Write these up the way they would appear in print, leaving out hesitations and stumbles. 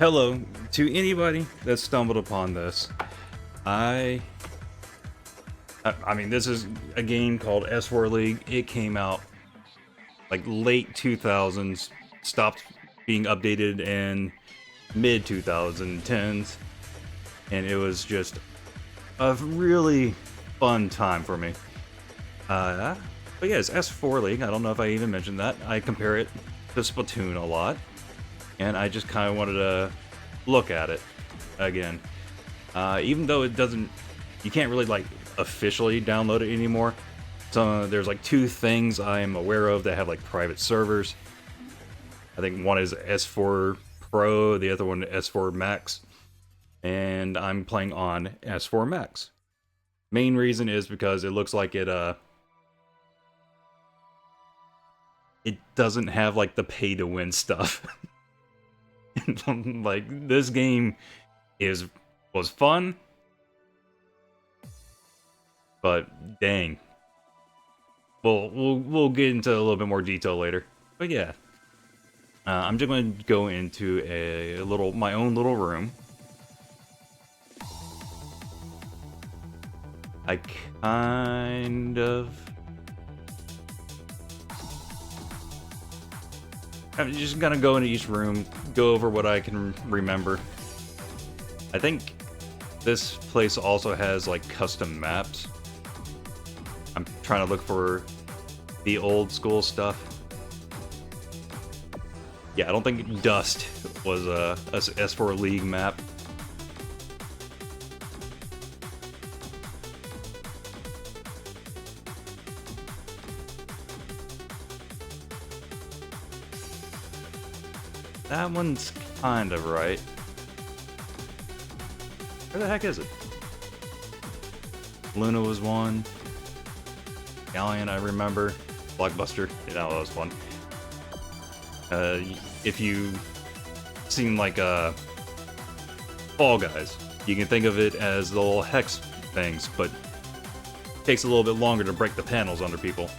Hello to anybody that stumbled upon this. I mean, this is a game called S4 League. It came out like late 2000s, stopped being updated in mid 2010s, and it was just a really fun time for me. But yeah, it's S4 League. I don't know if I even mentioned that. I compare it to Splatoon a lot, and I just kind of wanted to look at it again. Even though it doesn't, you can't really like officially download it anymore. So there's like two things I am aware of that have like private servers. I think one is S4 Pro, the other one S4 Max, and I'm playing on S4 Max. Main reason is because it looks like it doesn't have like the pay to win stuff. Like this game was fun, but dang. We'll get into a little bit more detail later. But yeah. I'm just going to go into my own little room. I kind of... I'm just gonna go into each room, go over what I can remember. I think this place also has like custom maps. I'm trying to look for the old school stuff. Yeah, I don't think Dust was a S4 League map. That one's kind of right. Where the heck is it? Luna was one. Galleon, I remember. Blockbuster, you know, that was fun. If you seen like Fall Guys, you can think of it as the little hex things, but it takes a little bit longer to break the panels under people.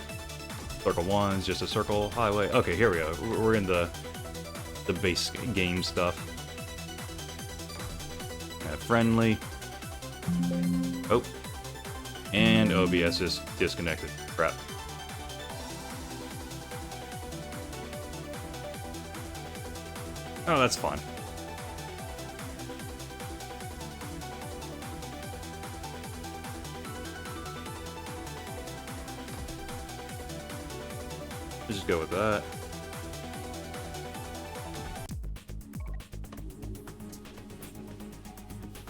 Circle 1's just a circle highway. Okay, here we go. We're in the base game stuff. Friendly. Oh. And OBS is disconnected. Crap. Oh, that's fine. Let's just go with that.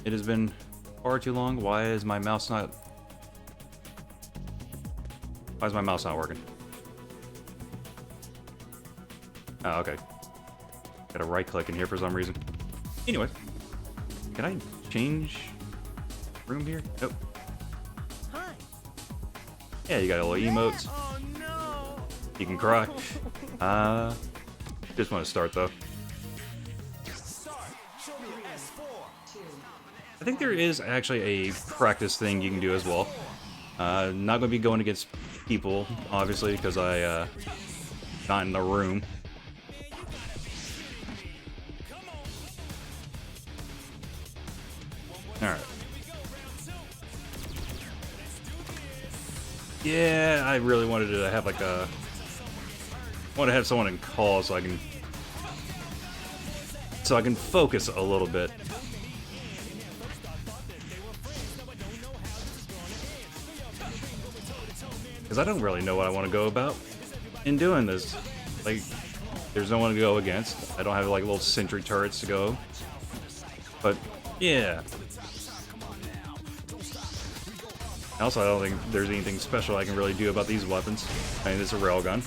It has been far too long. Why is my mouse not working? Oh, okay. Gotta right click in here for some reason. Anyway, can I change room here? Nope. Yeah, you got a little emotes. You can cry. Just want to start though. I think there is actually a practice thing you can do as well. Not going to be going against people, obviously, because I not in the room. Alright. Yeah, I really wanted to have like I want to have someone in call so I can focus a little bit. Because I don't really know what I want to go about in doing this. Like, there's no one to go against. I don't have like little sentry turrets to go. But yeah. Also, I don't think there's anything special I can really do about these weapons. I mean, it's a railgun.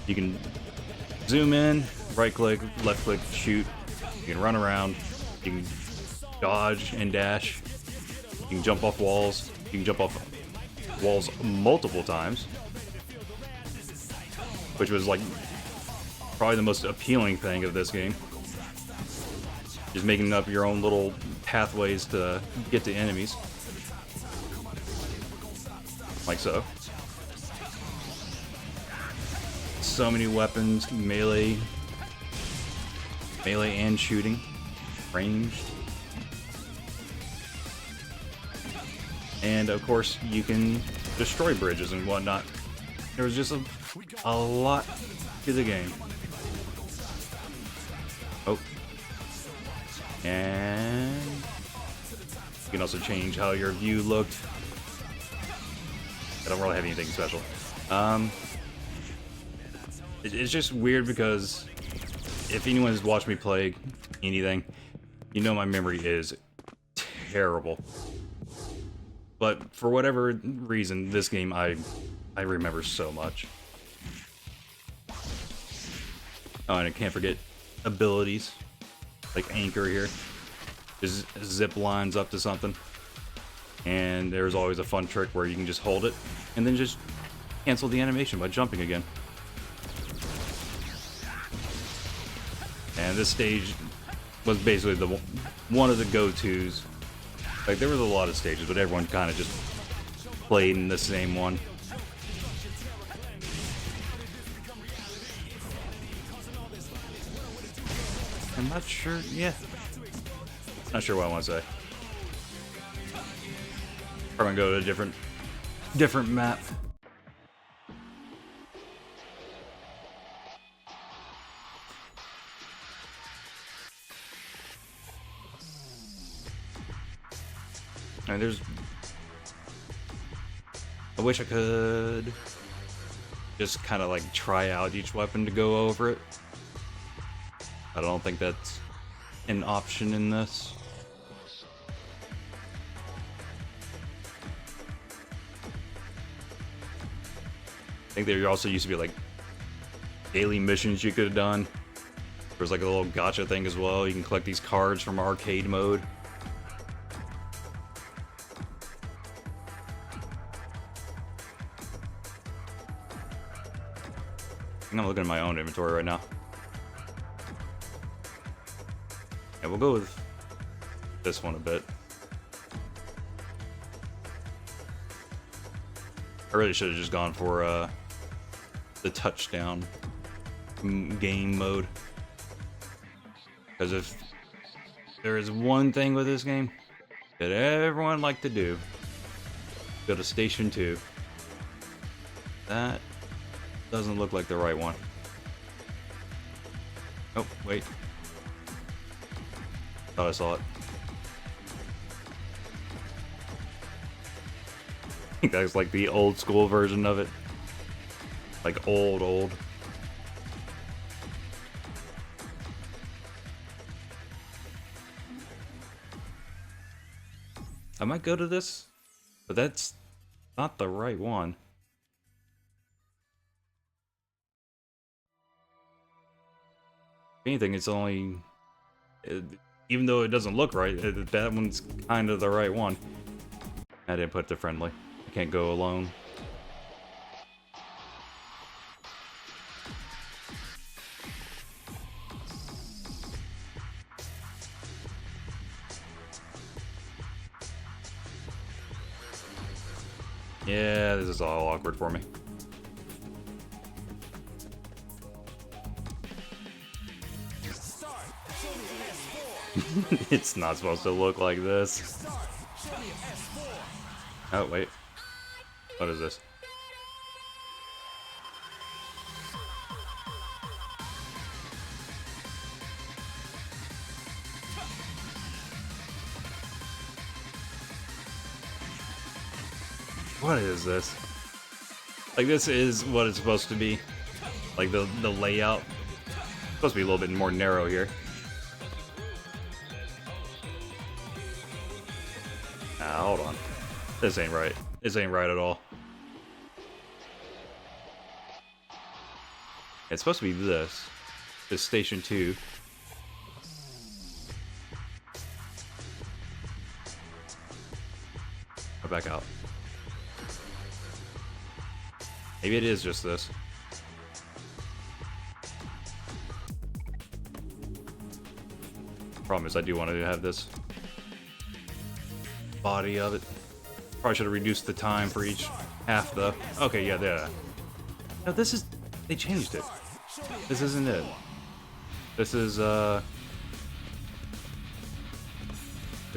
You can zoom in, right click, left click, shoot. You can run around. You can dodge and dash. You can jump off walls. You can jump off walls multiple times, which was like probably the most appealing thing of this game. Just making up your own little pathways to get to enemies. Like so. So many weapons, melee and shooting. ranged. And of course, you can destroy bridges and whatnot. There was just a lot to the game. Oh. And you can also change how your view looked. I don't really have anything special. It's just weird because if anyone has watched me play anything, you know my memory is terrible. But for whatever reason, this game I remember so much. Oh, and I can't forget abilities like anchor here. Just zip lines up to something, and there's always a fun trick where you can just hold it and then just cancel the animation by jumping again. And this stage was basically one of the go-tos. Like, there was a lot of stages, but everyone kind of just played in the same one. I'm not sure, yeah. Not sure what I want to say. Probably gonna go to a different map. And there's... I wish I could just kind of like try out each weapon to go over it. I don't think that's an option in this. I think there also used to be like daily missions you could have done. There was like a little gacha thing as well. You can collect these cards from arcade mode. I'm looking at my own inventory right now. Yeah, we'll go with this one a bit. I really should have just gone for the touchdown game mode. Because if there is one thing with this game that everyone liked to do, go to Station 2. That doesn't look like the right one. Oh, wait. Thought I saw it. I think that was like the old school version of it. Like old. I might go to this, but that's not the right one. If anything, it's only... even though it doesn't look right, that one's kind of the right one. I didn't put the friendly. I can't go alone. Yeah, this is all awkward for me. It's not supposed to look like this. Oh, wait. What is this? What is this? Like, this is what it's supposed to be. Like, the layout. It's supposed to be a little bit more narrow here. Hold on. This ain't right. This ain't right at all. It's supposed to be this. This Station 2. Go back out. Maybe it is just this. Problem is, I do want to have this body of it. Probably should have reduced the time for each half, though. Okay, yeah, there. No, this is... they changed it. This isn't it. This is,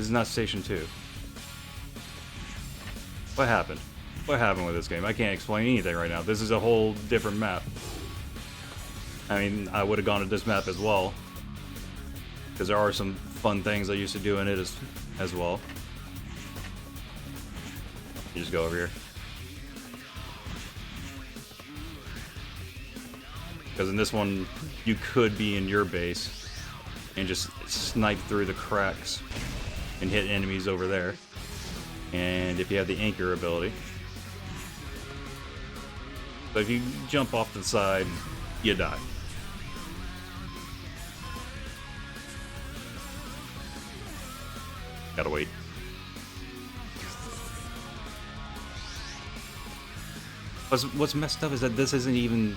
This is not Station 2. What happened? What happened with this game? I can't explain anything right now. This is a whole different map. I mean, I would have gone to this map as well, because there are some fun things I used to do in it as well. You just go over here. Because in this one, you could be in your base and just snipe through the cracks and hit enemies over there. And if you have the anchor ability. But if you jump off the side, you die. Gotta wait. What's messed up is that this isn't even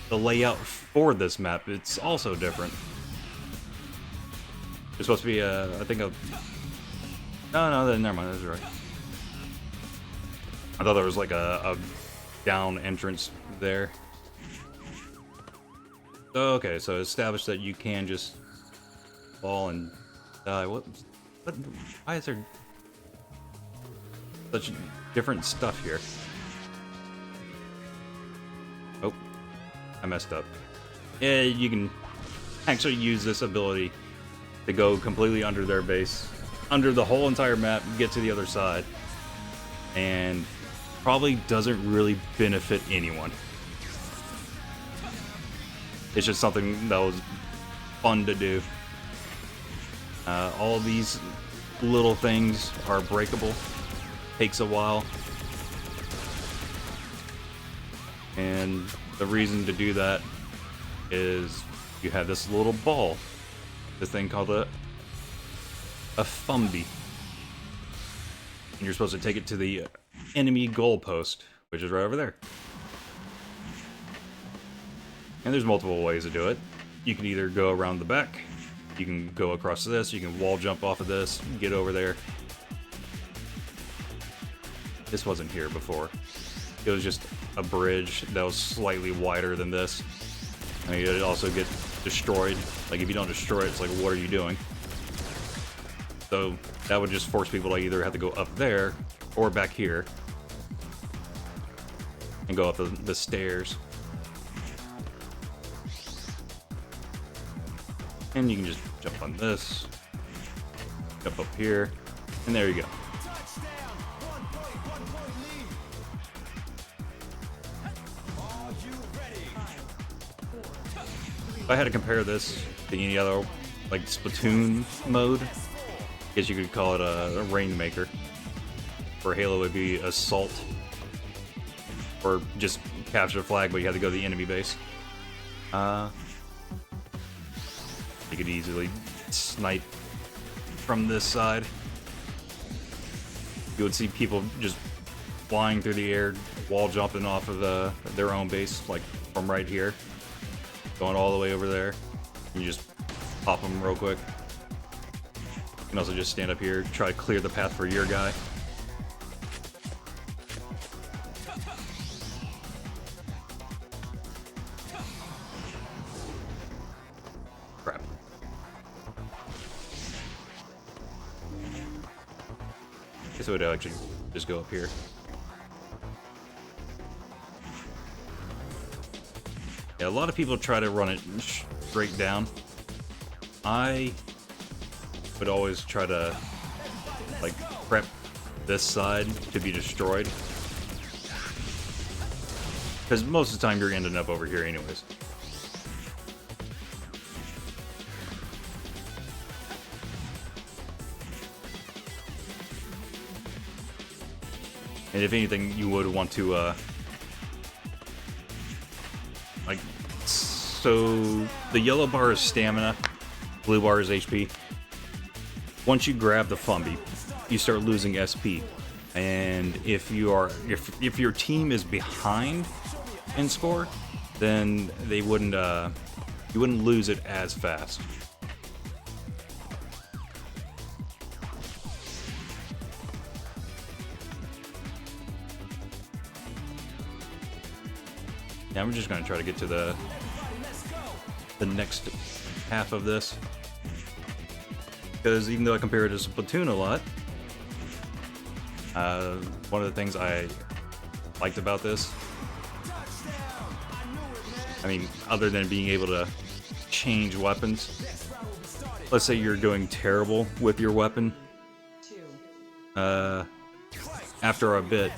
the layout for this map. It's also different. It's supposed to be I think a... No, never mind, that's right. I thought there was like a down entrance there. Okay, so establish that you can just fall and die. What? Why is there such different stuff here? Oh, I messed up. Yeah, you can actually use this ability to go completely under their base, under the whole entire map, get to the other side, and probably doesn't really benefit anyone. It's just something that was fun to do. All these little things are breakable. Takes a while. And the reason to do that is you have this little ball. This thing called a Fumby. And you're supposed to take it to the enemy goalpost, which is right over there. And there's multiple ways to do it. You can either go around the back, you can go across this, you can wall jump off of this, get over there. This wasn't here before. It was just a bridge that was slightly wider than this. I mean, it'd also get destroyed. Like, if you don't destroy it, it's like, what are you doing? So that would just force people to either have to go up there or back here and go up the stairs. And you can just jump on this, jump up here, and there you go. If I had to compare this to any other, like, Splatoon mode, I guess you could call it a Rainmaker. For Halo, it would be Assault. Or just capture the flag, but you had to go to the enemy base. You could easily snipe from this side. You would see people just flying through the air, wall jumping off of their own base, like from right here, going all the way over there. You just pop them real quick. You can also just stand up here, try to clear the path for your guy. Crap. I guess it would actually just go up here. Yeah, a lot of people try to run it straight down. I would always try to, like, prep this side to be destroyed. Because most of the time you're ending up over here anyways. And if anything, you would want to, like, so the yellow bar is stamina, blue bar is HP. Once you grab the Fumby, you start losing SP. And if your team is behind in score, then they wouldn't you wouldn't lose it as fast. Yeah, I'm just gonna try to get to the next half of this. Because even though I compare it to Splatoon a lot, one of the things I liked about this, I mean, other than being able to change weapons, let's say you're doing terrible with your weapon, after a bit,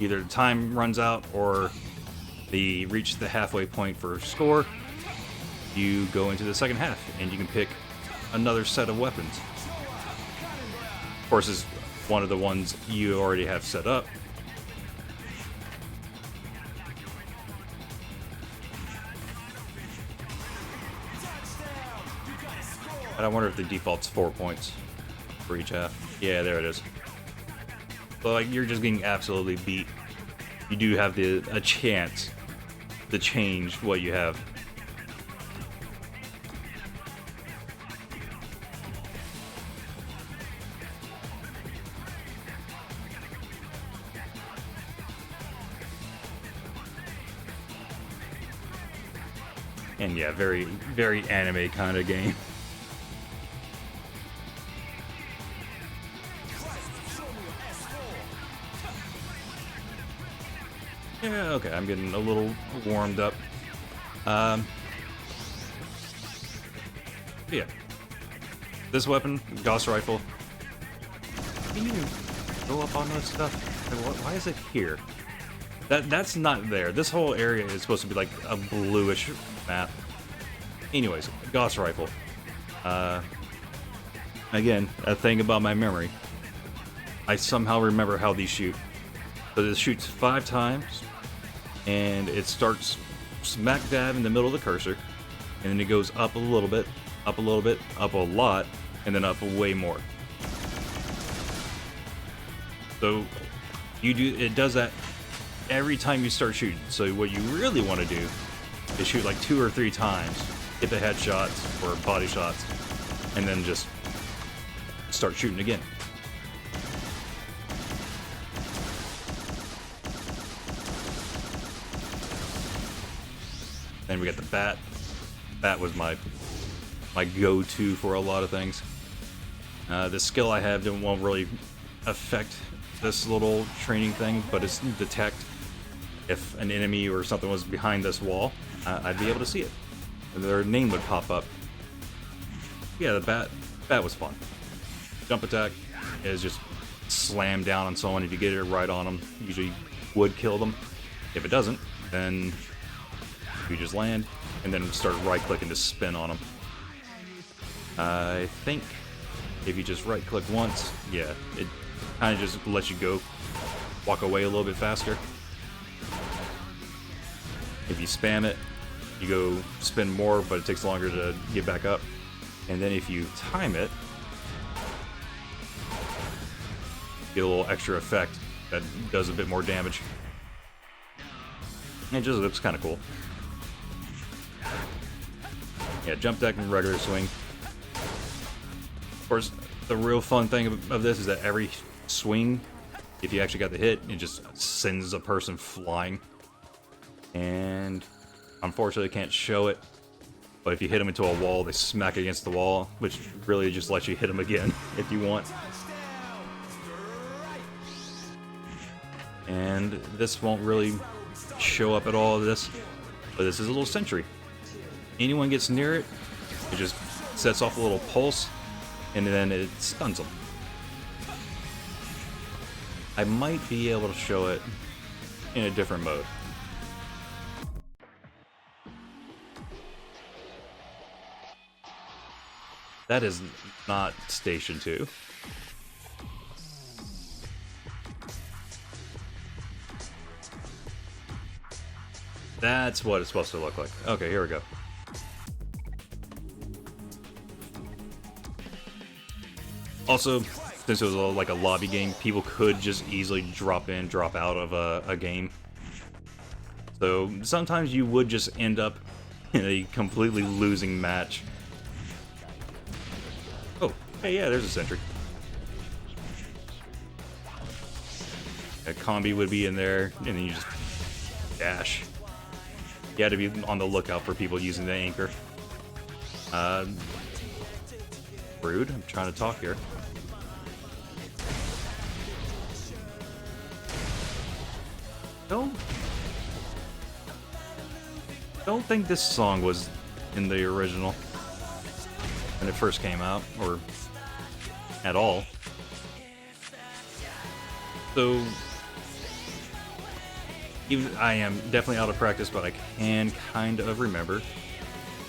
either the time runs out or they reach the halfway point for score, you go into the second half and you can pick another set of weapons. Of course, it's one of the ones you already have set up. But I wonder if the default's 4 points for each half. Yeah, there it is. So like you're just getting absolutely beat. You do have a chance to change what you have. And yeah, very, very anime kind of game. Yeah, okay, I'm getting a little warmed up. Yeah. This weapon, Gauss Rifle. Can you go up on this stuff? Why is it here? That's not there. This whole area is supposed to be like a bluish map. Anyways, Gauss Rifle. Again, a thing about my memory. I somehow remember how these shoot. So this shoots 5 times, and it starts smack dab in the middle of the cursor, and then it goes up a little bit, up a little bit, up a lot, and then up way more. So it does that every time you start shooting. So what you really want to do is shoot like 2 or 3 times, get the headshots or body shots, and then just start shooting again. Then we got the bat. Bat was my go-to for a lot of things. The skill I have won't really affect this little training thing, but it's detect if an enemy or something was behind this wall. I'd be able to see it. Their name would pop up. Yeah, the bat was fun. Jump attack is just slam down on someone. If you get it right on them, usually would kill them. If it doesn't, then you just land and then start right-clicking to spin on them. I think if you just right-click once, yeah, it kind of just lets you go, walk away a little bit faster. If you spam it, you go spin more, but it takes longer to get back up. And then if you time it, you get a little extra effect that does a bit more damage. And it just looks kind of cool. Yeah, jump deck and regular swing. Of course, the real fun thing of this is that every swing, if you actually got the hit, it just sends a person flying. And unfortunately, I can't show it. But if you hit them into a wall, they smack against the wall, which really just lets you hit them again if you want. And this won't really show up at all, this, but this is a little sentry. Anyone gets near it, it just sets off a little pulse, and then it stuns them. I might be able to show it in a different mode. That is not Station 2. That's what it's supposed to look like. Okay, here we go. Also, since it was like a lobby game, people could just easily drop in, drop out of a game. So sometimes you would just end up in a completely losing match. Oh, hey, yeah, there's a sentry. A combi would be in there, and then you just dash. You had to be on the lookout for people using the anchor. Rude. I'm trying to talk here. Don't think this song was in the original when it first came out, or at all. So, even I am definitely out of practice, but I can kind of remember.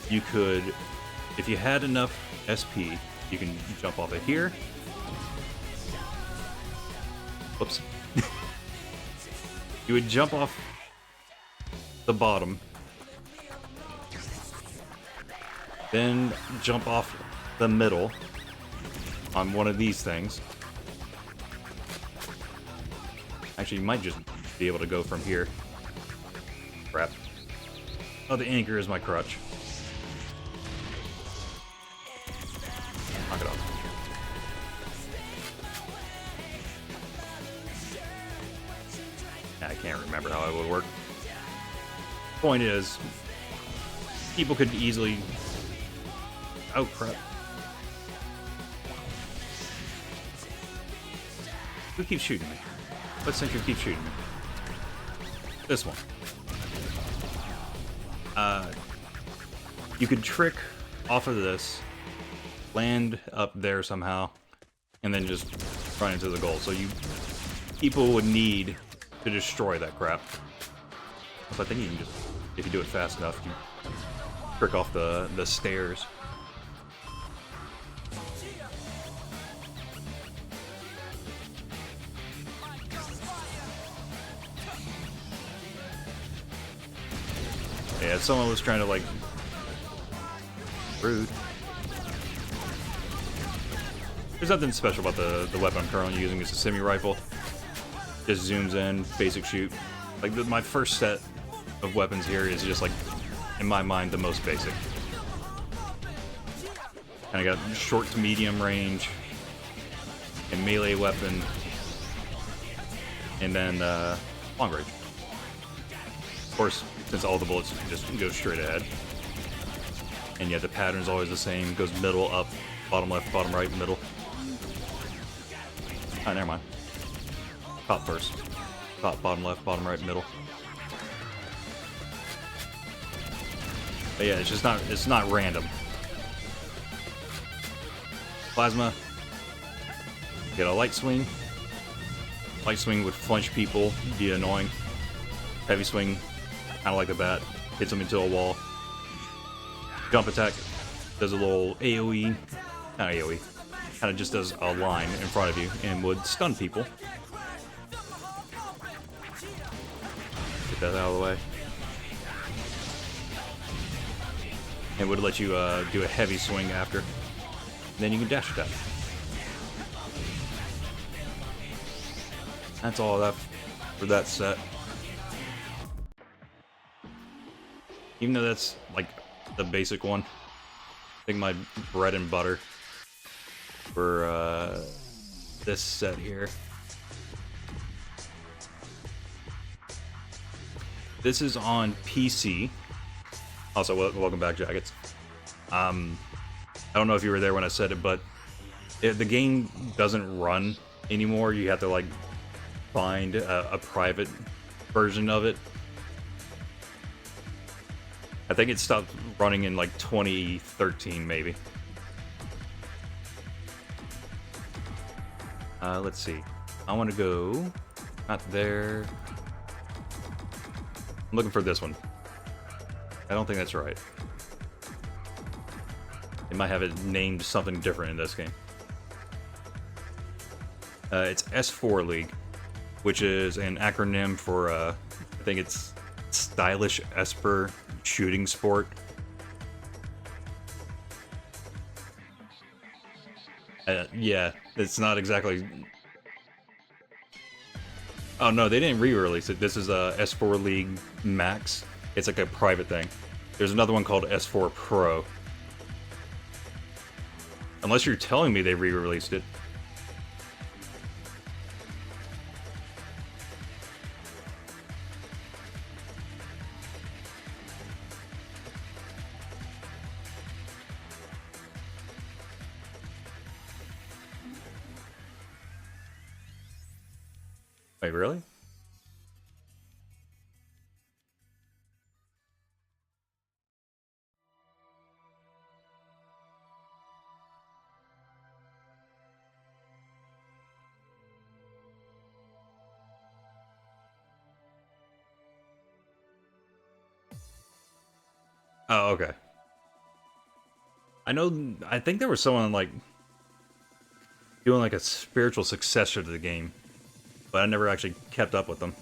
You could, if you had enough SP, you can jump off it here. Whoops. You would jump off the bottom, then jump off the middle on one of these things. Actually, you might just be able to go from here. Crap. Oh, the anchor is my crutch. Knock it off. I can't remember how it would work. Point is, people could easily... Oh, crap. Who keeps shooting me? What sentry keeps shooting me? This one. You could trick off of this, land up there somehow, and then just run into the goal. So people would need to destroy that crap. So I think you can just, if you do it fast enough, you trick off the stairs. Yeah, someone was trying to, like... Rude. There's nothing special about the weapon I'm currently using. It's a semi-rifle. Just zooms in, basic shoot. Like, my first set of weapons here is just, like, in my mind, the most basic. Kinda got short to medium range, and melee weapon, and then, long range. Of course, since all the bullets just go straight ahead. And yet the pattern's always the same. It goes middle, up, bottom left, bottom right, middle. Ah, never mind. Top first. Top, bottom left, bottom right, middle. But yeah, it's not random. Plasma. Get a light swing. Light swing would flinch people, be annoying. Heavy swing, kind of like a bat, hits them into a wall. Jump attack does a little AoE, not AoE, kind of just does a line in front of you and would stun people. Get that out of the way. And would let you do a heavy swing after. Then you can dash attack. That's all that for that set. Even though that's like the basic one, I think my bread and butter for this set here. This is on PC. Also, welcome back, Jackets. I don't know if you were there when I said it, but the game doesn't run anymore. You have to like find a private version of it. I think it stopped running in like 2013, maybe. Let's see. I want to go... Not there. I'm looking for this one. I don't think that's right. They might have it named something different in this game. It's S4 League, which is an acronym for, I think it's Stylish Esper Shooting Sport. Yeah, it's not exactly... Oh no, they didn't re-release it. This is S4 League Max. It's like a private thing. There's another one called S4 Pro. Unless you're telling me they re-released it. Wait, really? Oh, okay. I think there was someone, like, doing, like, a spiritual successor to the game, but I never actually kept up with them.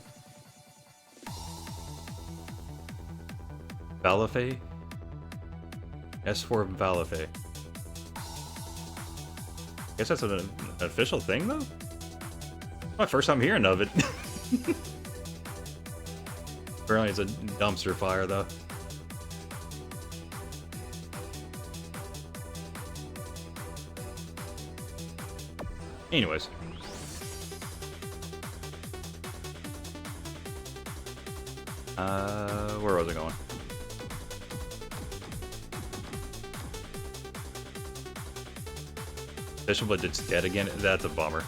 Valife? S4 Valife. Guess that's an official thing, though? My first time hearing of it. Apparently it's a dumpster fire, though. Anyways. Where was I going? Official, but it's dead again? That's a bummer.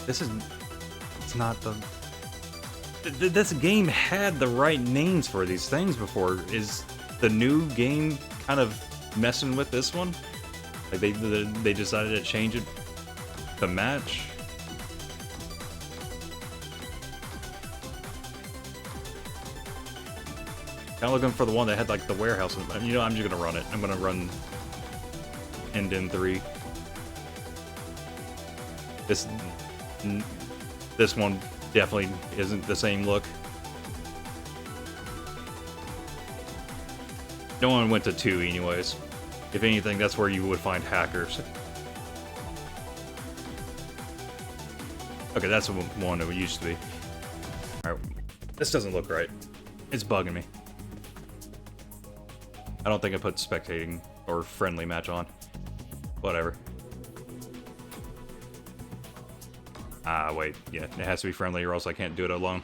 It's not the... This game had the right names for these things before. Is the new game kind of messing with this one? Like, they decided to change it to match? Kind of looking for the one that had, like, the warehouse. You know, I'm just gonna run it. I'm gonna run End in 3. This one definitely isn't the same look. No one went to 2 anyways. If anything, that's where you would find hackers. Okay, that's the one it used to be. Alright, this doesn't look right. It's bugging me. I don't think I put spectating or friendly match on. Whatever. Ah, wait. Yeah, it has to be friendly or else I can't do it alone.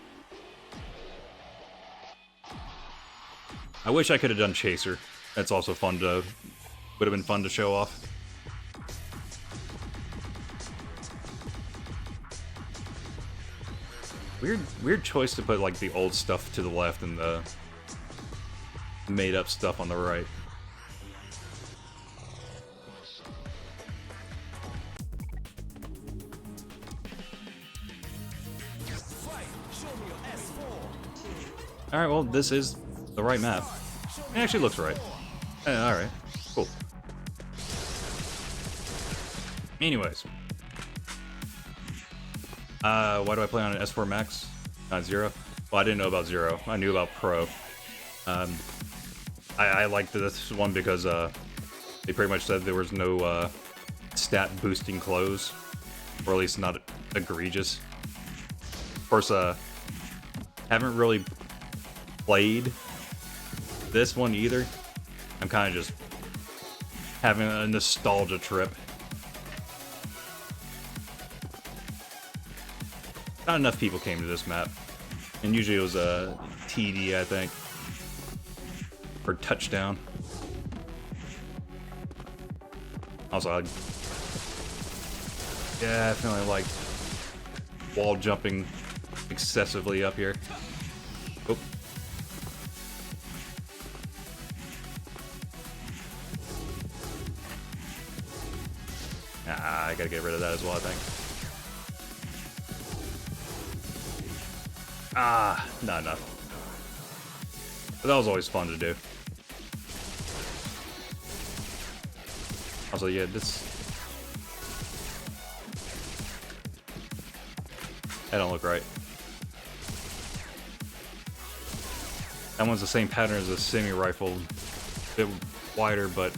I wish I could have done Chaser. That's also fun to... would have been fun to show off. Weird choice to put, like, the old stuff to the left and the made-up stuff on the right. Alright, well, this is the right map. It actually looks right. Alright, cool. Anyways. Why do I play on an S4 Max? Not Zero? Well, I didn't know about Zero. I knew about Pro. I liked this one because they pretty much said there was no stat boosting clothes. Or at least not egregious. Of course, haven't really played this one either. I'm kind of just having a nostalgia trip. Not enough people came to this map. And usually it was a TD, I think. Or touchdown. Also, I definitely like wall jumping excessively up here. Oh. I gotta get rid of that as well, I think. Ah, not enough. But that was always fun to do. Also, yeah, this... that don't look right. That one's the same pattern as a semi-rifle. A bit wider, but...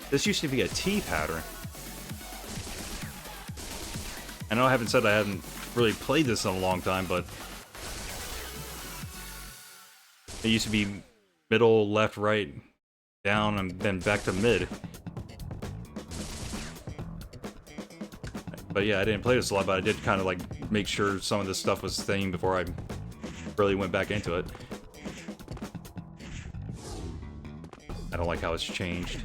this used to be a T pattern. I know I haven't said I hadn't really played this in a long time, but... it used to be middle, left, right, down, and then back to mid. But yeah, I didn't play this a lot, but I did kind of like make sure some of this stuff was staying before I really went back into it. I don't like how it's changed.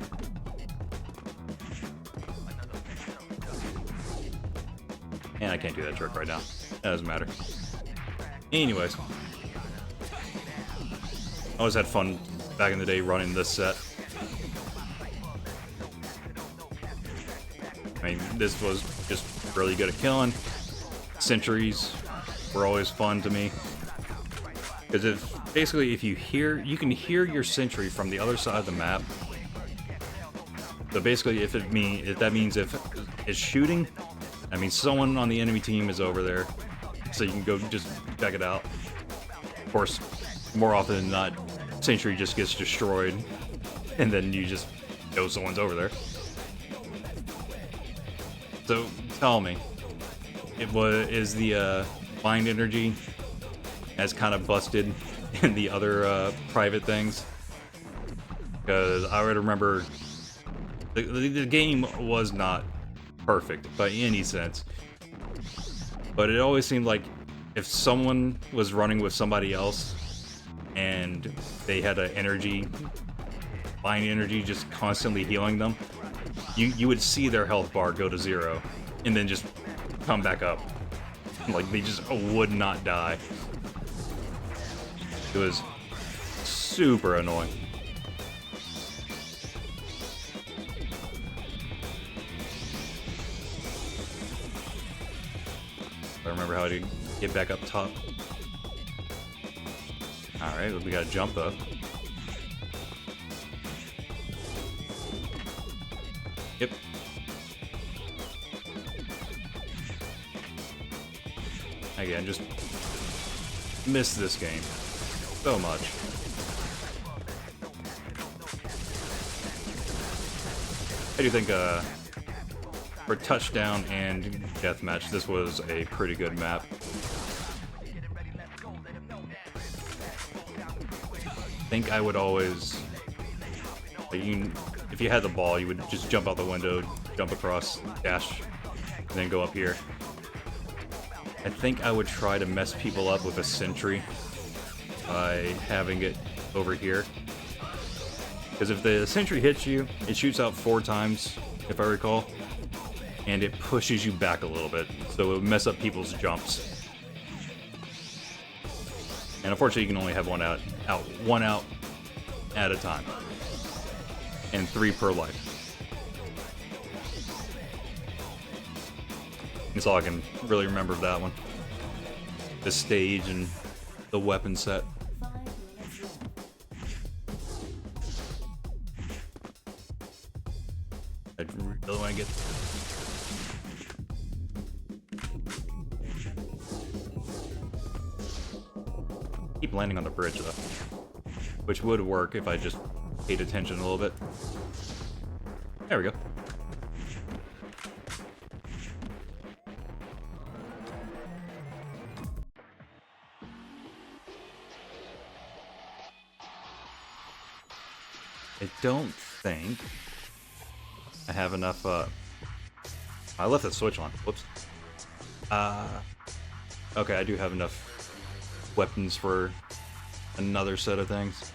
And I can't do that trick right now. That doesn't matter. Anyways. I always had fun back in the day running this set. I mean, this was just really good at killing. Sentries were always fun to me. Because if you can hear your sentry from the other side of the map. So basically, if that means if it's shooting, I mean, someone on the enemy team is over there, so you can go just check it out. Of course, more often than not, sentry just gets destroyed, and then you just know someone's over there. So tell me, is the mind energy as kind of busted in the other private things? Because I would remember the game was not perfect by any sense, but it always seemed like if someone was running with somebody else and they had an mind energy just constantly healing them, you would see their health bar go to 0 and then just come back up. Like, they just would not die. It was super annoying. I remember how to get back up top. Alright, we gotta jump though. Yep. Again, just miss this game so much. I do think for touchdown and deathmatch, this was a pretty good map. I think I would always, if you had the ball, you would just jump out the window, jump across, dash, and then go up here. I think I would try to mess people up with a sentry by having it over here. Because if the sentry hits you, it shoots out 4 times, if I recall, and it pushes you back a little bit, so it would mess up people's jumps. And unfortunately, you can only have one out at a time, and 3 per life. That's all I can really remember of that one. The stage and the weapon set. I really want to get... Keep landing on the bridge though, which would work if I just paid attention a little bit. There we go. I don't think I have enough, I left the switch on. Whoops. Okay, I do have enough weapons for another set of things.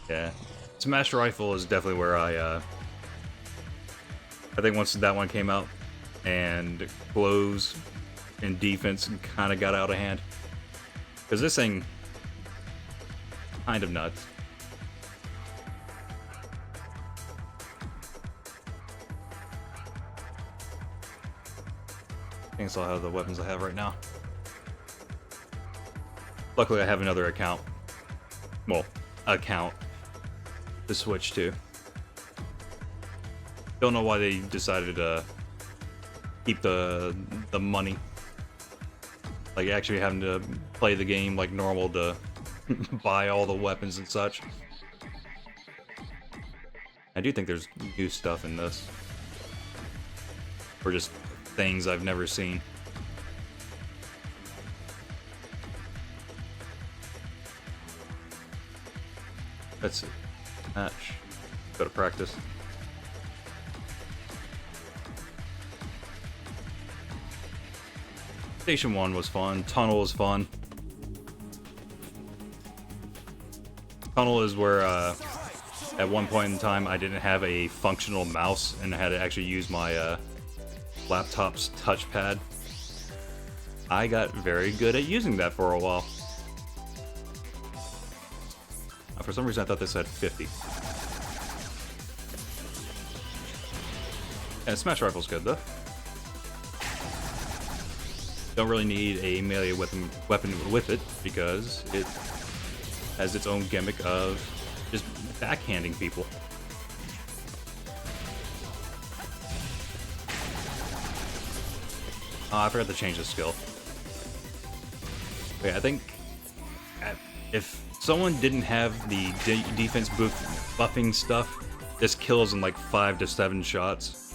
Yeah. Smash Rifle is definitely where I think once that one came out and blows and defense kind of got out of hand. Because this thing kind of nuts. I think that's all I have the weapons I have right now. Luckily I have another account. Well, account to switch to. Don't know why they decided to keep the money. Like actually having to play the game like normal to buy all the weapons and such. I do think there's new stuff in this. Or just things I've never seen. Let's see. Match. Go to practice. Station 1 was fun. Tunnel was fun. Tunnel is where, at one point in time, I didn't have a functional mouse and I had to actually use my laptop's touchpad. I got very good at using that for a while. For some reason, I thought this had 50. Yeah, Smash Rifle's good, though. Don't really need a melee weapon with it, because it has its own gimmick of just backhanding people. Oh, I forgot to change the skill. Wait, I think if someone didn't have the defense buffing stuff, this kills in like 5 to 7 shots.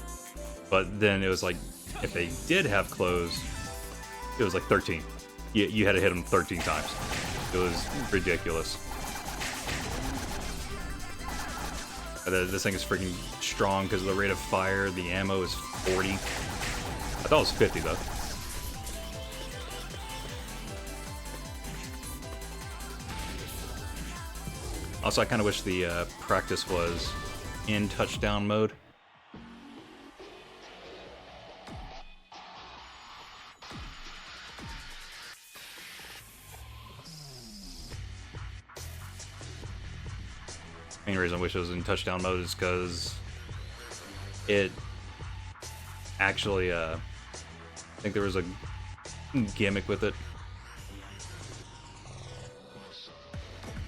But then it was like, if they did have clothes, it was like 13. You had to hit them 13 times. It was ridiculous. This thing is freaking strong because of the rate of fire. The ammo is 40. I thought it was 50 though. Also, I kind of wish the practice was in touchdown mode. Main reason I wish it was in touchdown mode is because it actually, I think there was a gimmick with it.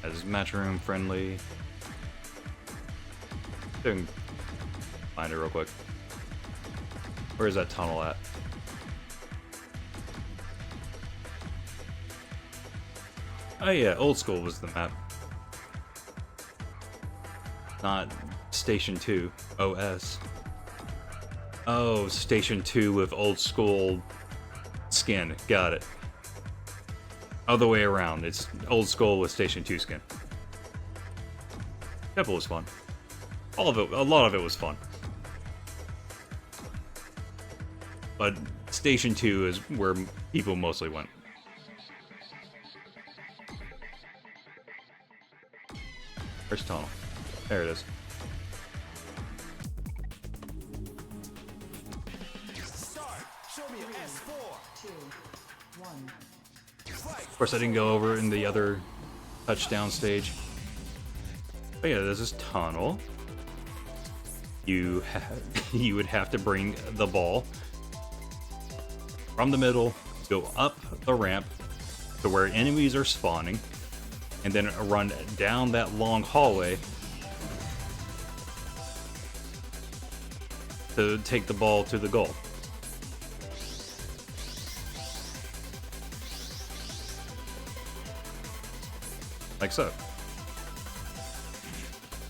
As matchroom friendly. Find it real quick. Where is that tunnel at? Oh yeah, old school was the map. Not Station 2 OS. Oh, Station 2 with old school skin. Got it. Other way around. It's old school with Station 2 skin. Temple was fun. All of it, a lot of it was fun. But Station 2 is where people mostly went. Where's tunnel? There it is. Of course, I didn't go over in the other touchdown stage. But yeah, there's this tunnel. You would have to bring the ball from the middle, go up the ramp to where enemies are spawning, and then run down that long hallway to take the ball to the goal. Like so. Of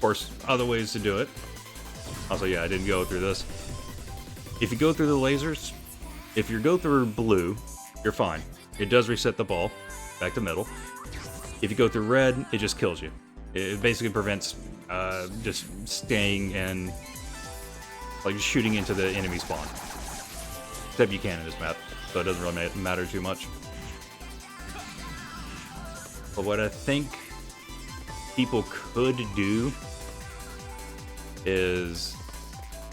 course, other ways to do it. Also, yeah, I didn't go through this. If you go through the lasers, if you go through blue, you're fine. It does reset the ball back to middle. If you go through red, it just kills you. It basically prevents just staying and like shooting into the enemy spawn. Except you can in this map, so it doesn't really matter too much. But what I think people could do is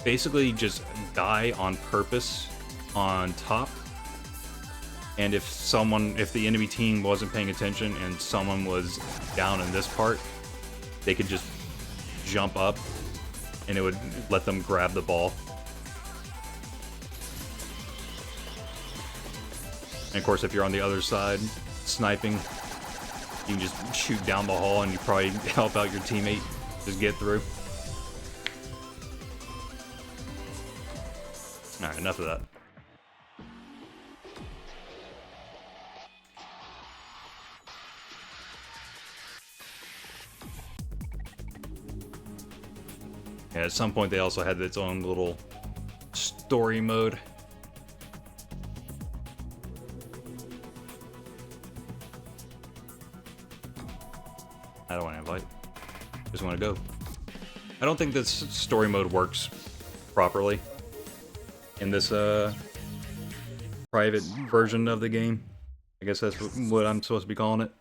basically just die on purpose on top. And if the enemy team wasn't paying attention and someone was down in this part, they could just jump up and it would let them grab the ball. And of course, if you're on the other side sniping, you can just shoot down the hall and you probably help out your teammate just get through. Alright, enough of that. Yeah, at some point they also had its own little story mode. I don't want to invite. Just want to go. I don't think this story mode works properly in this private version of the game. I guess that's what I'm supposed to be calling it.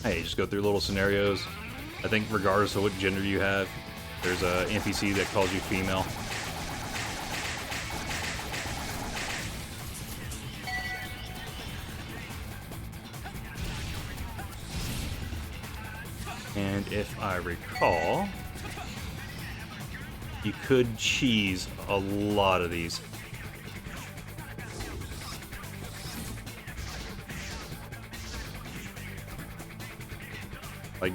Hey, just go through little scenarios. I think regardless of what gender you have, there's a NPC that calls you female. And if I recall, you could cheese a lot of these. Like,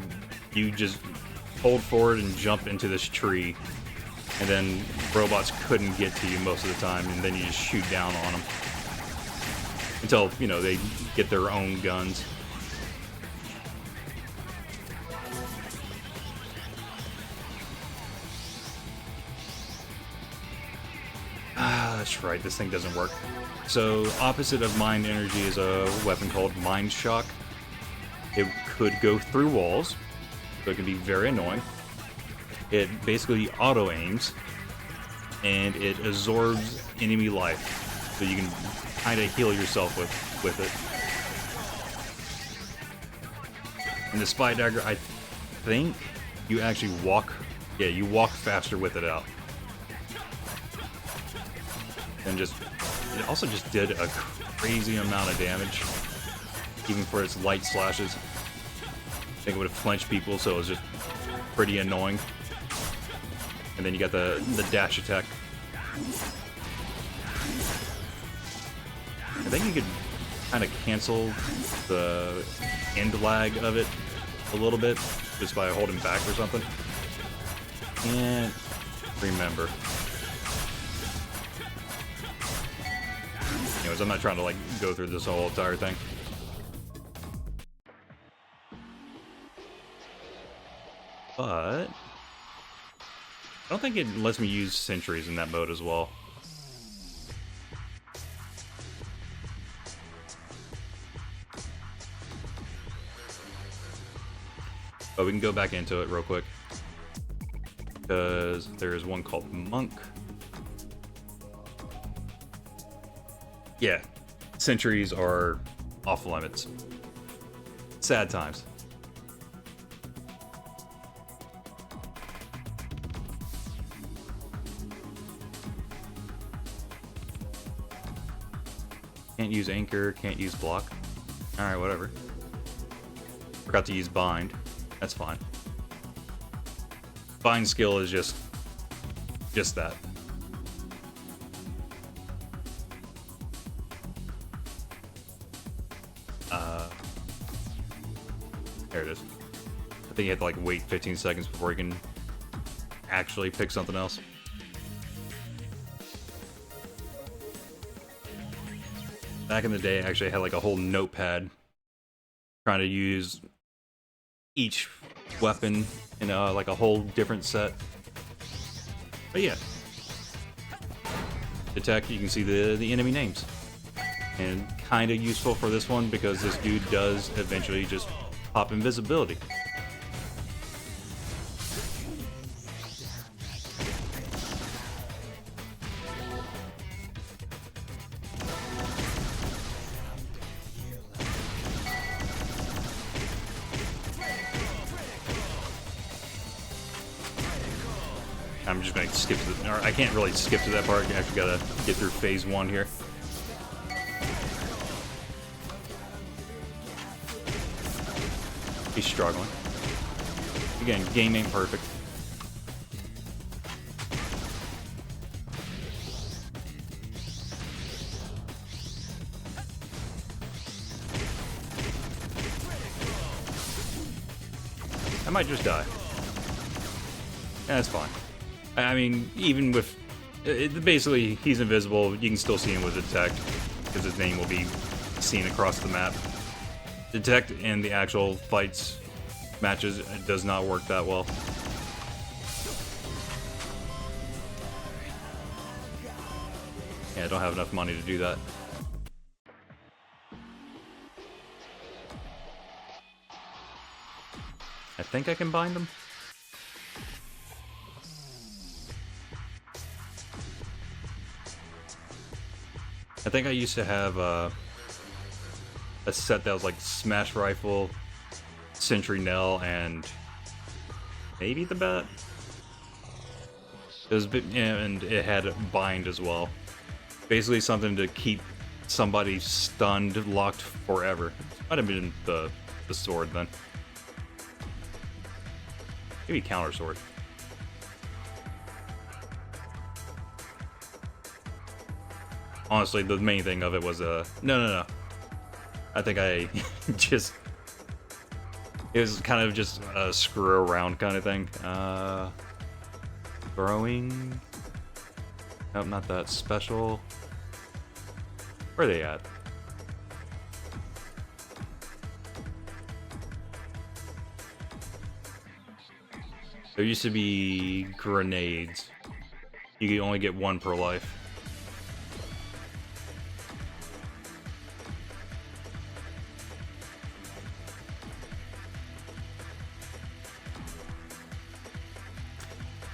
you just hold forward and jump into this tree, and then robots couldn't get to you most of the time, and then you just shoot down on them. Until, you know, they get their own guns. That's right, this thing doesn't work. So, opposite of Mind Energy is a weapon called Mind Shock. It could go through walls, so it can be very annoying. It basically auto-aims, and it absorbs enemy life, so you can kind of heal yourself with it. And the Spy Dagger, I think you actually walk, yeah, you walk faster with it out. And just, it also just did a crazy amount of damage, even for its light slashes. I think it would have flinched people, so it was just pretty annoying. And then you got the dash attack. I think you could kind of cancel the end lag of it a little bit just by holding back or something. Can't remember. Anyways, I'm not trying to like go through this whole entire thing. But I don't think it lets me use sentries in that mode as well. But we can go back into it real quick, because there's one called Monk. Yeah, sentries are off limits. Sad times. Can't use anchor, can't use block. Alright, whatever. Forgot to use bind. That's fine. Bind skill is just that. There it is. I think you have to like wait 15 seconds before you can actually pick something else. Back in the day, I actually had like a whole notepad trying to use each weapon in like a whole different set. But yeah, detect, you can see the enemy names, and kind of useful for this one because this dude does eventually just pop invisibility. I'm just gonna skip to the, or I can't really skip to that part. I actually gotta get through phase 1 here. He's struggling. Again, game ain't perfect. I might just die. That's fine. I mean, even with... basically, he's invisible. You can still see him with detect, because his name will be seen across the map. Detect in the actual fights, matches, it does not work that well. Yeah, I don't have enough money to do that. I think I can bind them. I think I used to have a set that was like Smash Rifle, Sentry Knell, and maybe the bat. It was, and it had bind as well. Basically something to keep somebody stunned, locked forever. Might have been the sword then. Maybe counter sword. Honestly, the main thing of it was no. I think I just it was kind of just a screw around kind of thing. Throwing. Nope, not that. Special. Where are they at? There used to be grenades. You could only get one per life.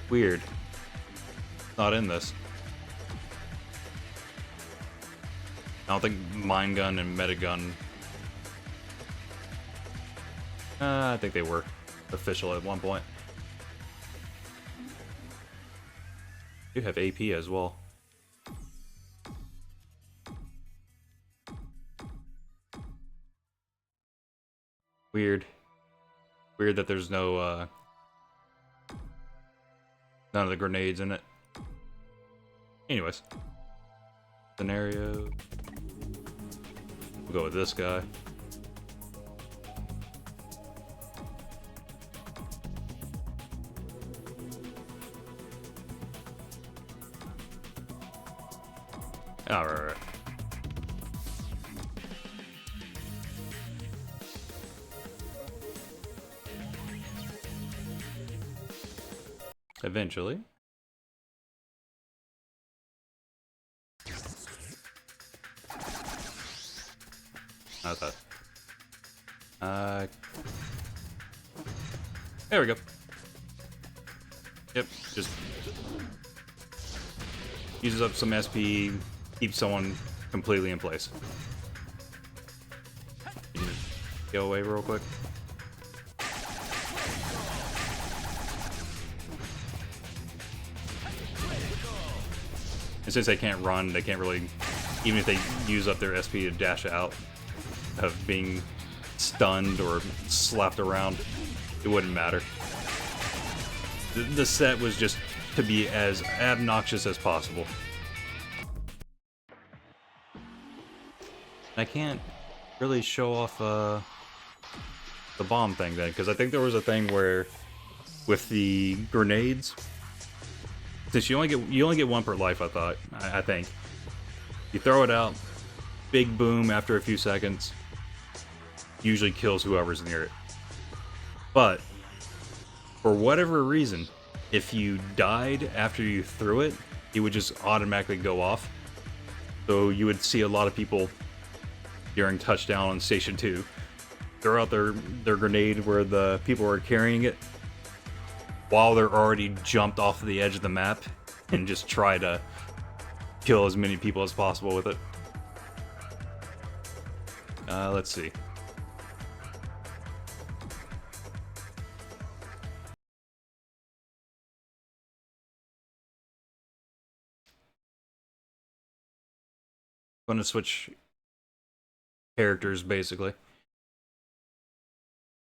Weird. Not in this. I don't think Mind Gun and Meta Gun... I think they were official at one point. You have AP as well. Weird. Weird that there's no, none of the grenades in it. Anyways. Scenario. We'll go with this guy. Alright. Eventually. Not that. There we go. Yep, just uses up some SP, keeps someone completely in place. Go away real quick. And since they can't run, they can't really, even if they use up their SP to dash out of being stunned or slapped around, it wouldn't matter. The set was just to be as obnoxious as possible. I can't really show off the bomb thing then, because I think there was a thing where with the grenades, since you only get one per life, I think you throw it out, big boom after a few seconds, usually kills whoever's near it. But for whatever reason, if you died after you threw it, it would just automatically go off. So you would see a lot of people during touchdown on Station 2 throw out their grenade where the people are carrying it while they're already jumped off the edge of the map and just try to kill as many people as possible with it. Let's see. I'm gonna switch characters basically,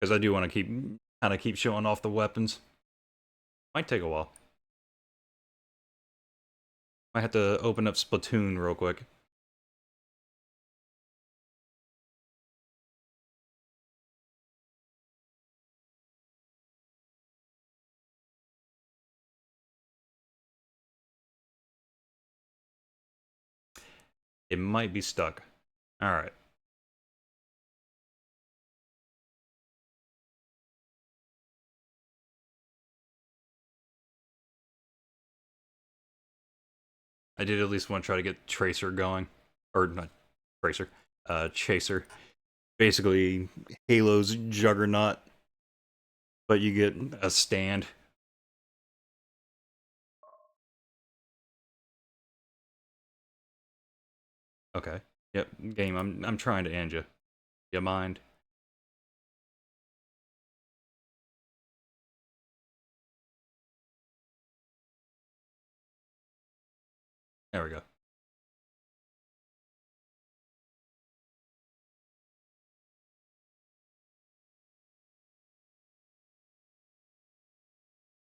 because I do want to keep showing off the weapons. Might take a while. Might have to open up Splatoon real quick. It might be stuck. Alright. I did at least want to try to get Tracer going. Or not Tracer. Chaser. Basically Halo's Juggernaut, but you get a stand. Okay. Yep. Game. I'm trying to end you. You mind? There we go.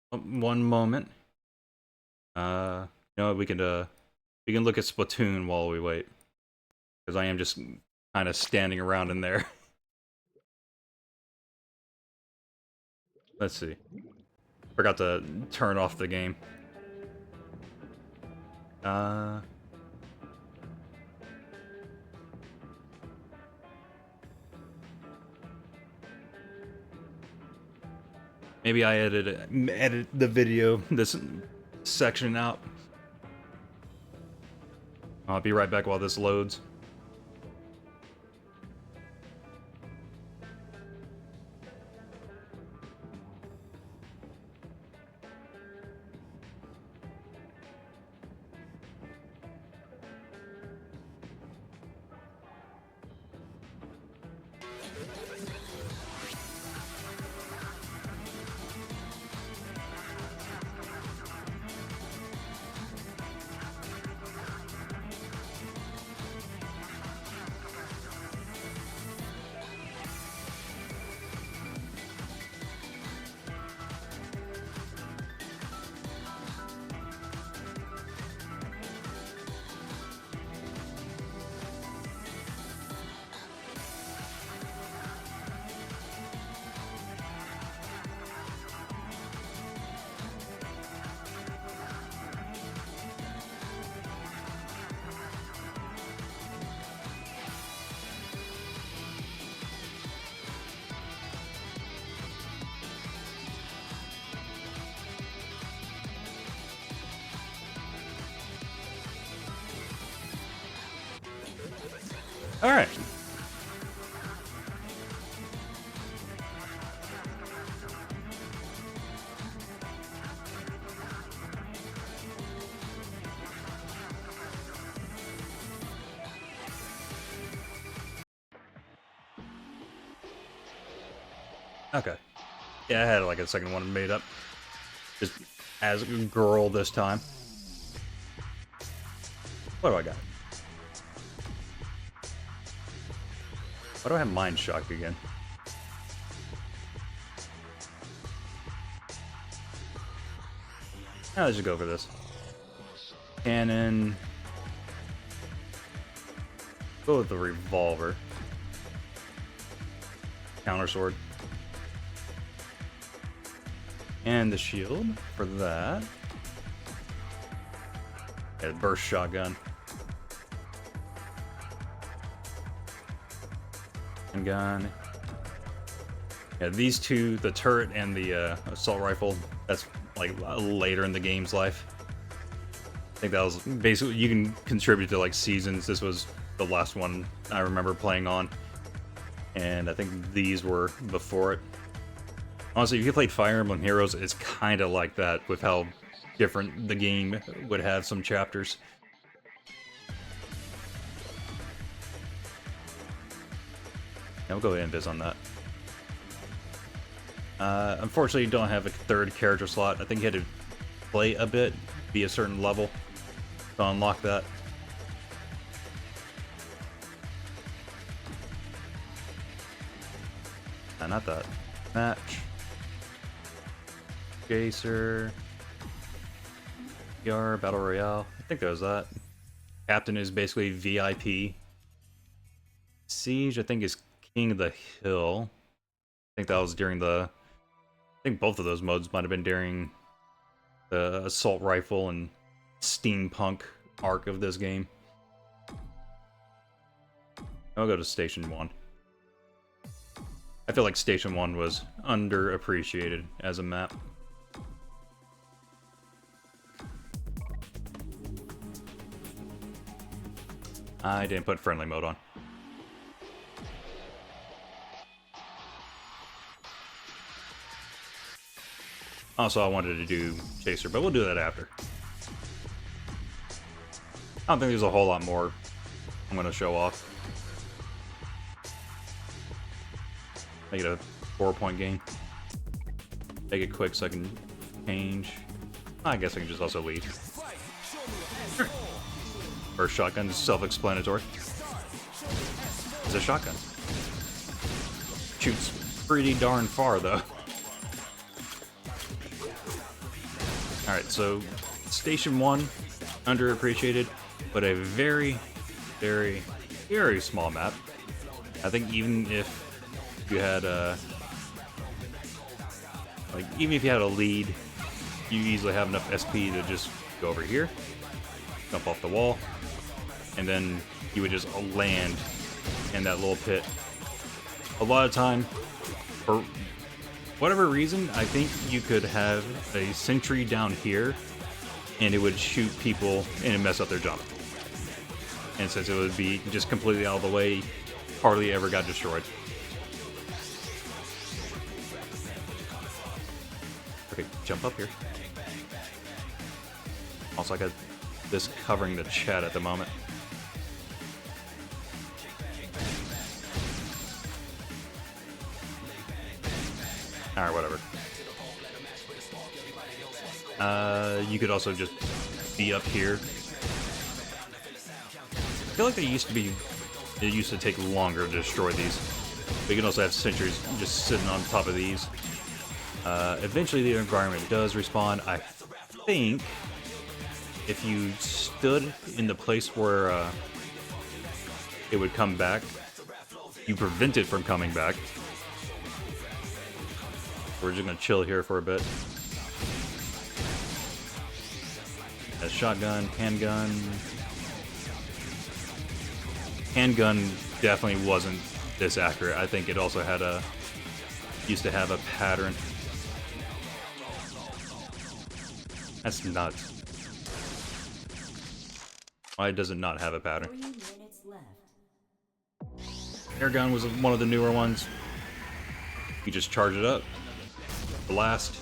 One moment. You know, we can look at Splatoon while we wait, because I am just kind of standing around in there. Let's see. Forgot to turn off the game. Uh, Maybe I edit the video this section out. I'll be right back while this loads. All right. Okay. Yeah, I had like a second one made up. Just as a girl this time. What do I got? Why do I have Mind Shock again? Let's just go for this. Cannon. Go with the revolver. Counter sword. And the shield for that. Yeah, burst shotgun. And gun. Yeah, these two, the turret and the assault rifle, that's like later in the game's life. I think that was basically, you can contribute to like seasons. This was the last one I remember playing on. And I think these were before it. Honestly, if you played Fire Emblem Heroes, it's kind of like that with how different the game would have some chapters. Now we'll go invis on that. Unfortunately, you don't have a third character slot. I think you had to play a bit, be a certain level to unlock that. Not that. Match. Jacer. PR, Battle Royale. I think that was that. Captain is basically VIP. Siege, I think, is King of the Hill. I think that was during the... I think both of those modes might have been during the Assault Rifle and Steampunk arc of this game. I'll go to Station 1. I feel like Station 1 was underappreciated as a map. I didn't put friendly mode on. Also, I wanted to do Chaser, but we'll do that after. I don't think there's a whole lot more I'm going to show off. Make it a 4-point game. Make it quick so I can change. I guess I can just also leave. First shotgun is self-explanatory. It's a shotgun. Shoots pretty darn far, though. Alright, so Station 1, underappreciated, but a very, very, very small map. I think even if you had even if you had a lead, you easily have enough SP to just go over here, jump off the wall, and then you would just land in that little pit. A lot of time, for whatever reason, I think you could have a sentry down here, and it would shoot people and mess up their jump. And since it would be just completely out of the way, hardly ever got destroyed. Okay, jump up here. Also, I got this covering the chat at the moment. Alright, whatever. You could also just be up here. I feel like it used to take longer to destroy these. But you can also have sentries just sitting on top of these. Eventually the environment does respawn. I think if you stood in the place where it would come back, you prevent it from coming back. We're just gonna chill here for a bit. A shotgun, handgun. Handgun definitely wasn't this accurate. I think it also had used to have a pattern. That's nuts. Why does it not have a pattern? 3 minutes left. Airgun was one of the newer ones. You just charge it up, blast,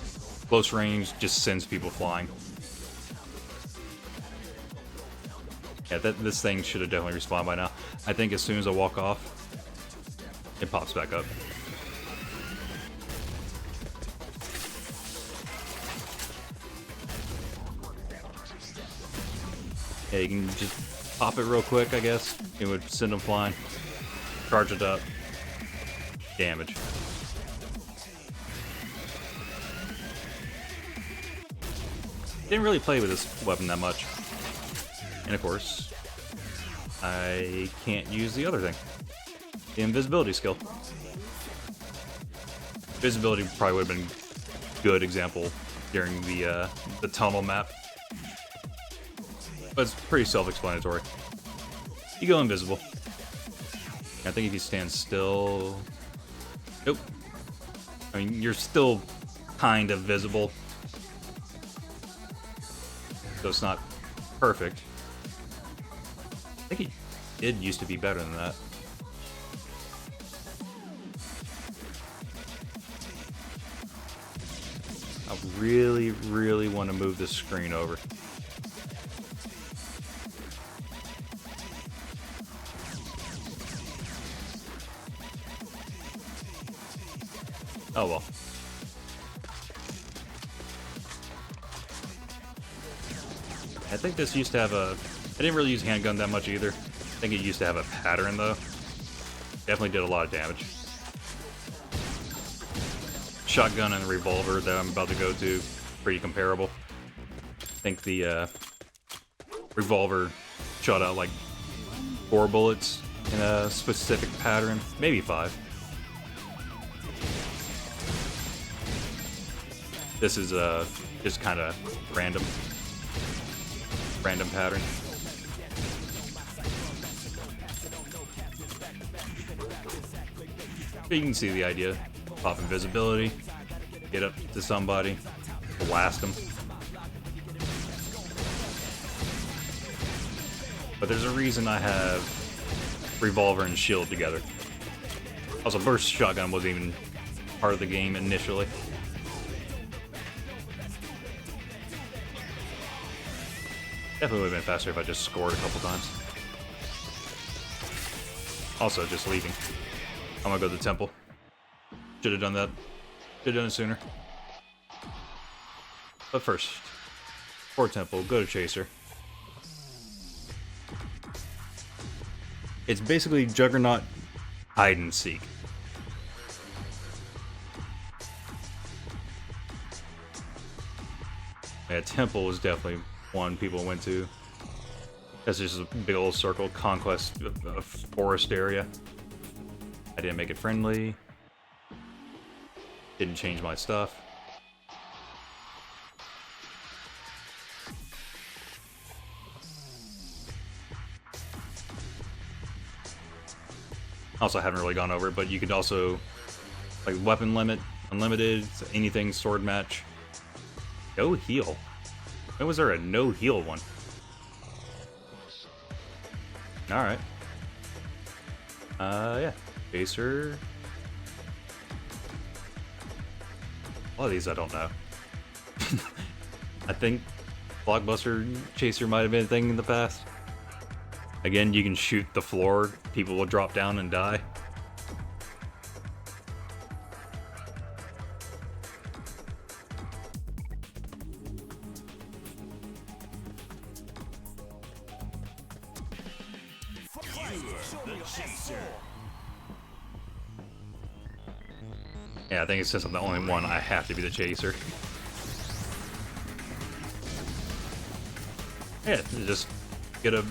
close range, just sends people flying. Yeah, this thing should have definitely respawned by now. I think as soon as I walk off, it pops back up. Yeah, you can just pop it real quick, I guess. It would send them flying. Charge it up. Damage. Didn't really play with this weapon that much. And of course, I can't use the other thing. The invisibility skill. Visibility probably would have been a good example during the tunnel map. But it's pretty self-explanatory. You go invisible. I think if you stand still... Nope. I mean, you're still kind of visible. So it's not perfect. I think it did used to be better than that. I really, really want to move this screen over. Oh well. I think this used to have a... I didn't really use handgun that much either. I think it used to have a pattern though. Definitely did a lot of damage. Shotgun and revolver that I'm about to go to, pretty comparable. I think the revolver shot out like 4 bullets in a specific pattern, maybe 5. This is just kind of random pattern. But you can see the idea. Pop invisibility, get up to somebody, blast them. But there's a reason I have revolver and shield together. Also, burst shotgun wasn't even part of the game initially. Definitely would have been faster if I just scored a couple times. Also, just leaving. I'm gonna go to the temple. Should have done that. Should have done it sooner. But first, for temple, go to Chaser. It's basically Juggernaut hide and seek. Yeah, temple was definitely one people went to. That's just a big old circle, conquest of a forest area. I didn't make it friendly. Didn't change my stuff. Also haven't really gone over it, but you could also, like, weapon limit, unlimited, anything, sword match. No heal. When was there a no heal one? Alright. Yeah. Chaser. A lot of these I don't know. I think Blockbuster Chaser might have been a thing in the past. Again, you can shoot the floor, people will drop down and die. Yeah, I think it's since I'm the only one, I have to be the Chaser. Yeah, just get a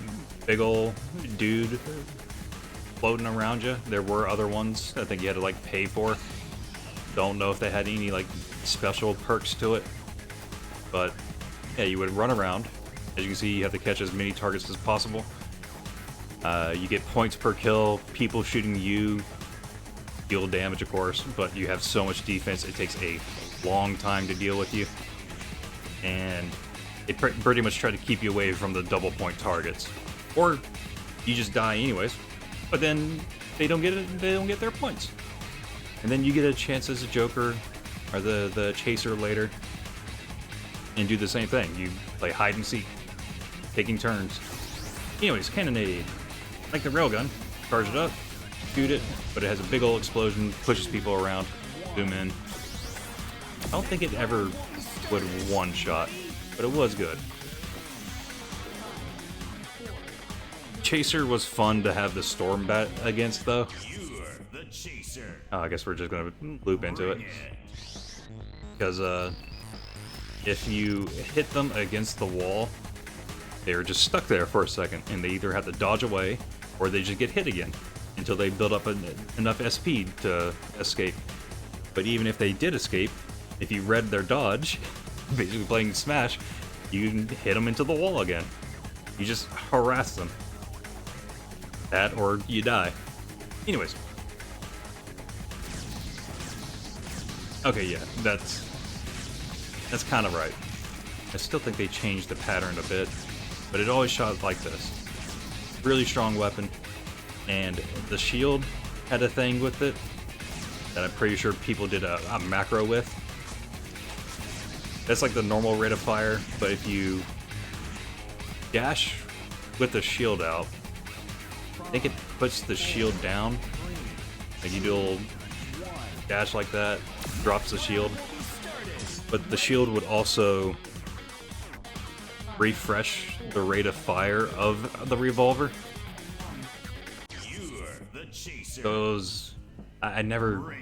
big ol' dude floating around you. There were other ones I think you had to, like, pay for. Don't know if they had any, like, special perks to it. But, yeah, you would run around. As you can see, you have to catch as many targets as possible. You get points per kill, people shooting you, deal damage, of course, but you have so much defense, it takes a long time to deal with you. And they pretty much try to keep you away from the double point targets. Or you just die anyways, but then they don't get their points. And then you get a chance as a Joker, or the Chaser later, and do the same thing. You play hide and seek, taking turns. Anyways, Cannonade. Like the railgun, charge it up, shoot it, but it has a big old explosion, pushes people around, zoom in. I don't think it ever would one-shot, but it was good. Chaser was fun to have the Storm Bat against, though. Oh, I guess we're just gonna loop into it. Because, if you hit them against the wall, they're just stuck there for a second, and they either have to dodge away, or they just get hit again, until they build up enough SP to escape. But even if they did escape, if you read their dodge, basically playing Smash, you can hit them into the wall again. You just harass them. That, or you die. Anyways. Okay, yeah, that's kind of right. I still think they changed the pattern a bit, but it always shot like this. Really strong weapon, and the shield had a thing with it that I'm pretty sure people did a macro with. That's like the normal rate of fire, but if you dash with the shield out, I think it puts the shield down. Like you do a little dash like that, drops the shield. But the shield would also refresh the rate of fire of the revolver. Those, I never.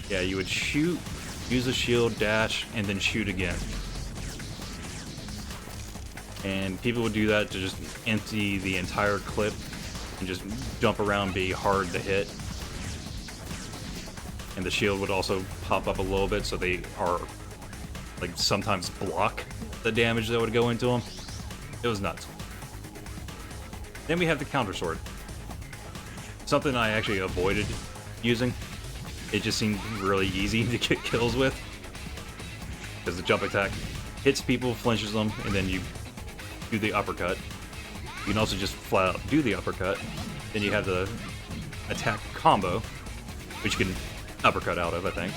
Yeah, you would shoot, use a shield, dash, and then shoot again. And people would do that to just empty the entire clip and just jump around, be hard to hit. And the shield would also pop up a little bit, so they are, like, sometimes block the damage that would go into them. It was nuts. Then we have the counter sword. Something I actually avoided using. It just seemed really easy to get kills with. Because the jump attack hits people, flinches them, and then you do the uppercut. You can also just flat out do the uppercut. Then you have the attack combo, which you can uppercut out of, I think.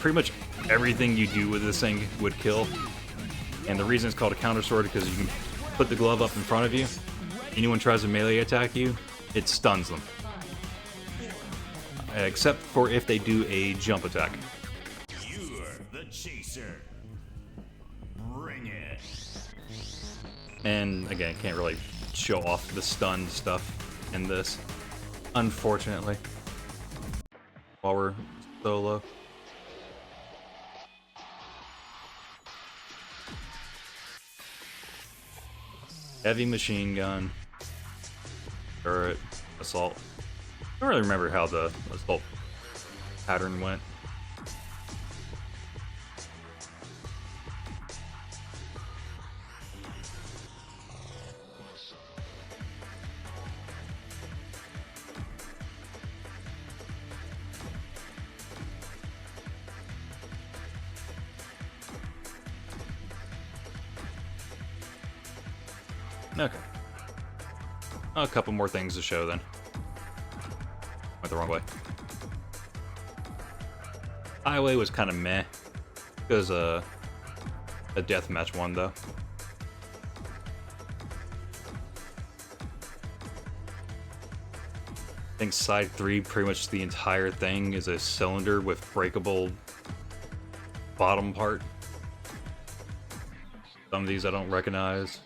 pretty much everything you do with this thing would kill. And the reason it's called a counter sword is because you can put the glove up in front of you. Anyone tries to melee attack you, it stuns them. Except for if they do a jump attack. You're the chaser. Bring it. And again, can't really show off the stun stuff in this, unfortunately. While we're solo. Heavy machine gun. Turret. Assault. I don't really remember how the assault pattern went. Okay. A couple more things to show then. Went the wrong way. Highway was kind of meh. It was a deathmatch one though. I think side 3, pretty much the entire thing is a cylinder with breakable bottom part. Some of these I don't recognize.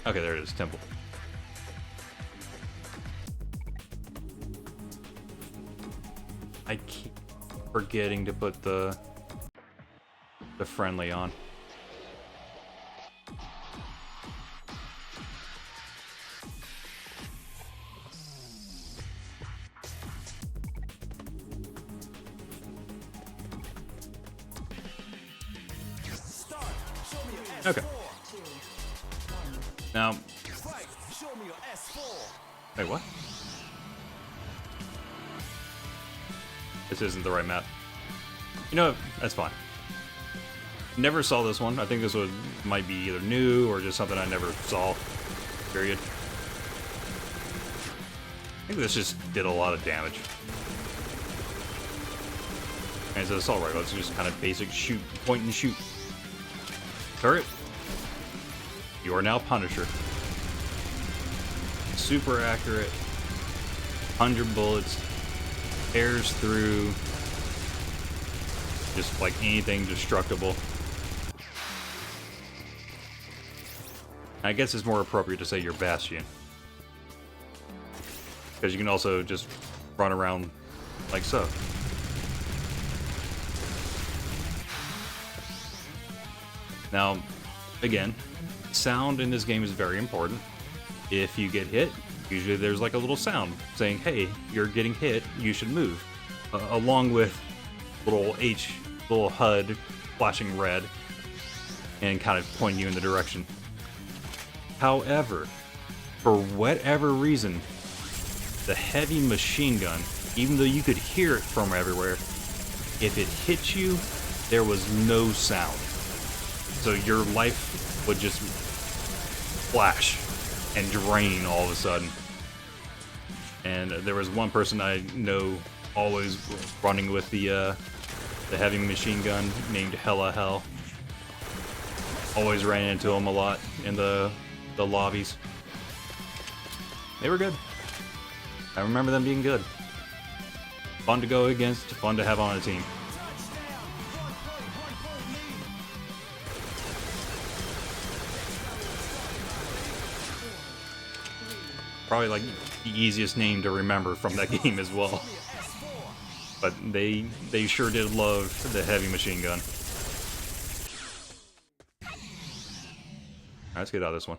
Okay, there it is, temple. I keep forgetting to put the friendly on. Okay. Now, wait, what? This isn't the right map. You know, that's fine. Never saw this one. I think this might be either new or just something I never saw. Period. I think this just did a lot of damage. And it's an assault rifle. It's just kind of basic shoot, point and shoot. Turret. You are now Punisher. Super accurate. 100 bullets. Tears through. Just like anything destructible. I guess it's more appropriate to say you're Bastion. Because you can also just run around like so. Now, again, sound in this game is very important. If you get hit, usually there's like a little sound saying, hey, you're getting hit, you should move. Along with little HUD flashing red and kind of pointing you in the direction. However, for whatever reason, the heavy machine gun, even though you could hear it from everywhere, if it hit you, there was no sound. So your life would just flash and drain all of a sudden. And there was one person I know always running with the heavy machine gun named Hella Hell. Always ran into him a lot in the lobbies. They were good. I remember them being good. Fun to go against, fun to have on a team. Probably like the easiest name to remember from that game as well. But they sure did love the heavy machine gun. Alright, let's get out of this one.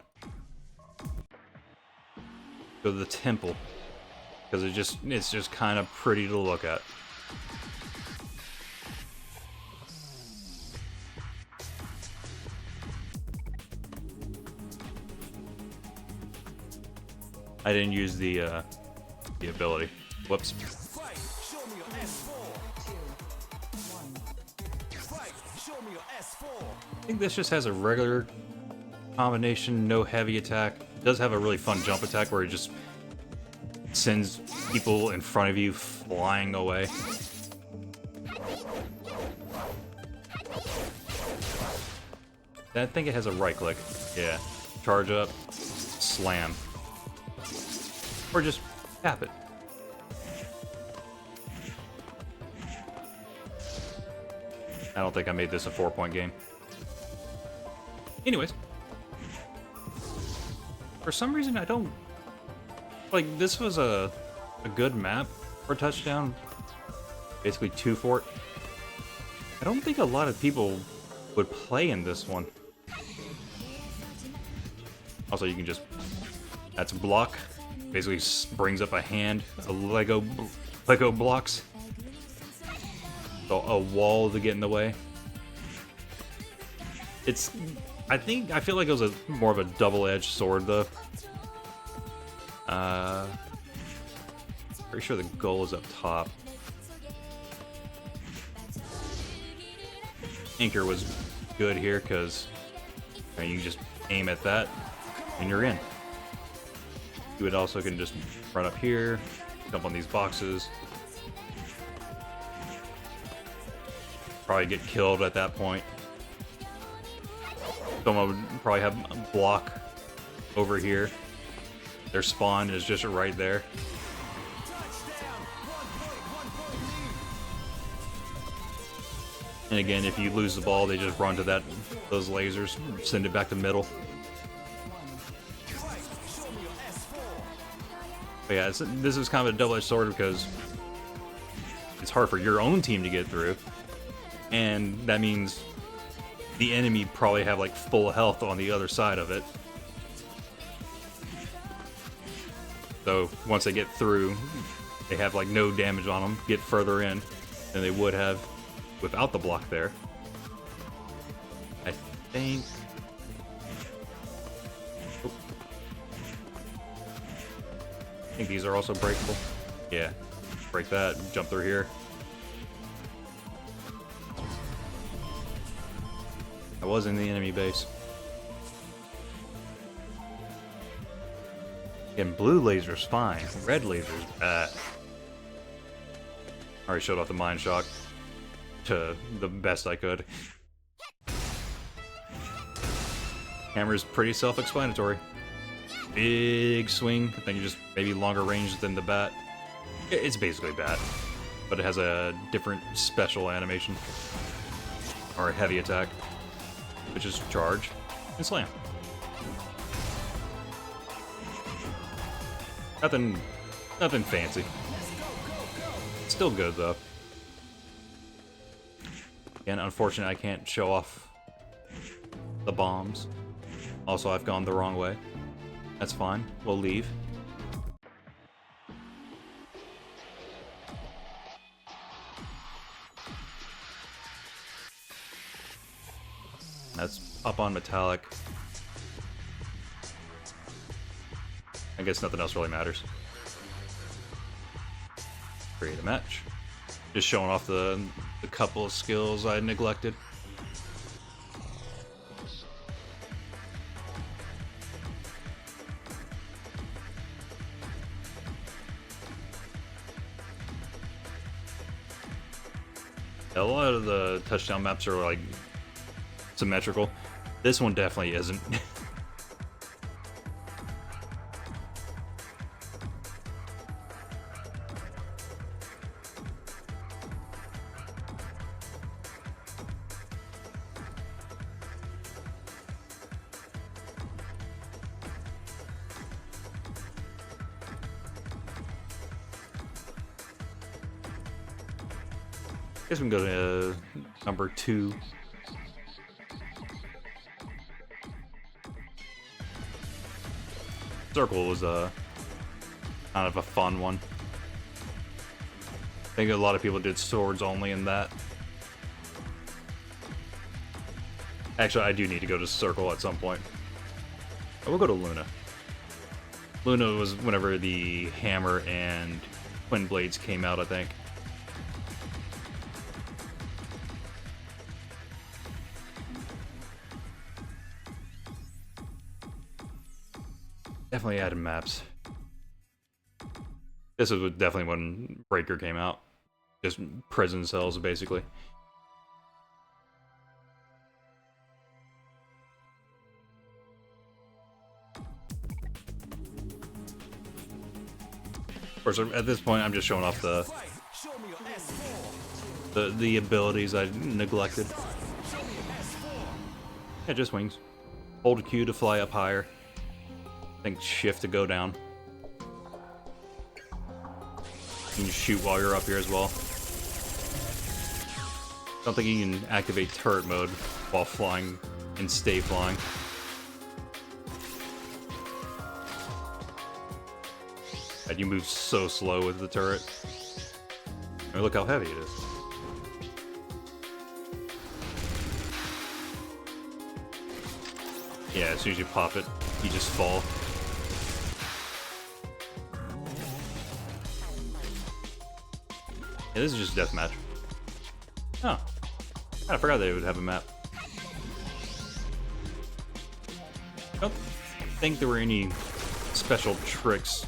Go to the temple. Because it's just kind of pretty to look at. I didn't use the ability. Whoops. think this just has a regular combination, no heavy attack. It does have a really fun jump attack where it just sends people in front of you flying away. I think it has a right click. Yeah. Charge up, slam. Or just tap it. I don't think I made this a 4-point game. Anyways. For some reason, I don't... Like, this was a good map for touchdown. Basically 2 fort. I don't think a lot of people would play in this one. Also, you can just... That's block. Basically brings up a hand. A Lego blocks. So a wall to get in the way. It's... I feel like it was more of a double-edged sword, though. Pretty sure the goal is up top. Anchor was good here, because you can just aim at that, and you're in. You would also can just run up here, jump on these boxes. Probably get killed at that point. Someone would probably have a block over here. Their spawn is just right there. And again, if you lose the ball, they just run to those lasers, send it back to middle. But yeah, this is kind of a double-edged sword because it's hard for your own team to get through. And that means the enemy probably have like full health on the other side of it. So once they get through, they have like no damage on them, get further in than they would have without the block there. I think... Oh. I think these are also breakable. Yeah, break that, jump through here. I was in the enemy base. And blue laser's fine. Red laser's bad. Already showed off the Mind Shock to the best I could. Hammer's pretty self-explanatory. Big swing. I think you just maybe longer range than the bat. It's basically bat, but it has a different special animation. Or a heavy attack, which is charge and slam. Nothing fancy. Still good though. Again, unfortunately, I can't show off the bombs. Also, I've gone the wrong way. That's fine. We'll leave. That's up on metallic. I guess nothing else really matters. Create a match. Just showing off the couple of skills I neglected. A lot of the touchdown maps are like symmetrical. This one definitely isn't. I guess we can go to number 2. Circle was kind of a fun one. I think a lot of people did swords only in that. Actually, I do need to go to Circle at some point. I will go to Luna. Luna was whenever the Hammer and Twin Blades came out, I think. Definitely added maps. This was definitely when Breaker came out. Just prison cells, basically. Of course, at this point, I'm just showing off the abilities I neglected. Yeah, just wings. Hold Q to fly up higher. I think shift to go down. You can shoot while you're up here as well. I don't think you can activate turret mode while flying and stay flying. And you move so slow with the turret. I mean, look how heavy it is. Yeah, as soon as you pop it, you just fall. Yeah, this is just a deathmatch. Oh. I forgot they would have a map. I don't think there were any special tricks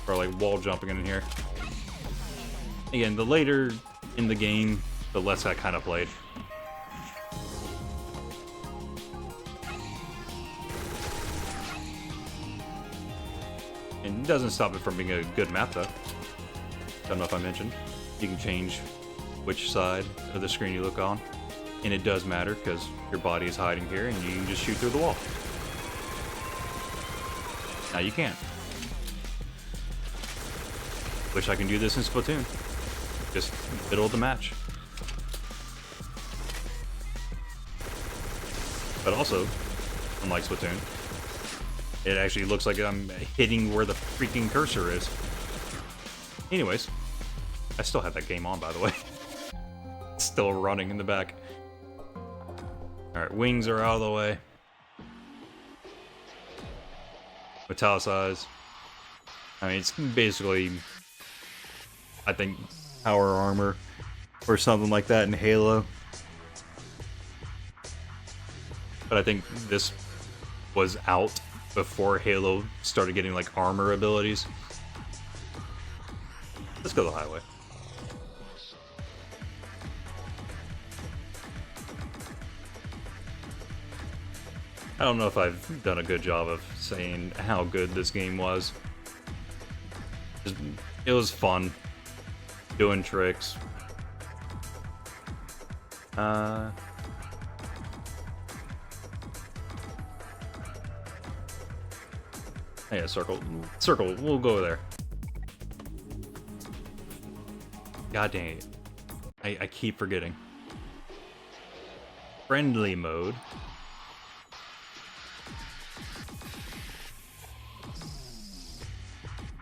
or like wall jumping in here. Again, the later in the game, the less I kind of played. And it doesn't stop it from being a good map though. Don't know if I mentioned. You can change which side of the screen you look on. And it does matter because your body is hiding here and you can just shoot through the wall. Now you can't. Wish I can do this in Splatoon. Just middle of the match. But also, unlike Splatoon, it actually looks like I'm hitting where the freaking cursor is. Anyways, I still have that game on, by the way. It's still running in the back. Alright, wings are out of the way. Metallicize. I mean, it's basically, I think, power armor or something like that in Halo. But I think this was out before Halo started getting like armor abilities. Let's go the highway. I don't know if I've done a good job of saying how good this game was. It was fun. Doing tricks. Yeah, circle. Circle, we'll go there. God dang it. I keep forgetting. Friendly mode.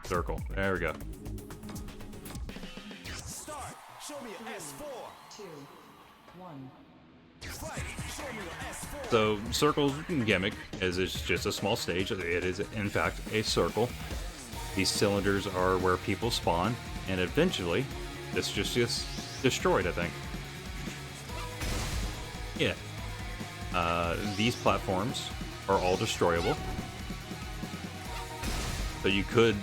Circle. There we go. Start. Show me an S4. 2, 1. Fight. Show me an S4. So, circle's gimmick is it's just a small stage. It is, in fact, a circle. These cylinders are where people spawn, and eventually, this just gets destroyed, I think. Yeah. These platforms are all destroyable. So you could,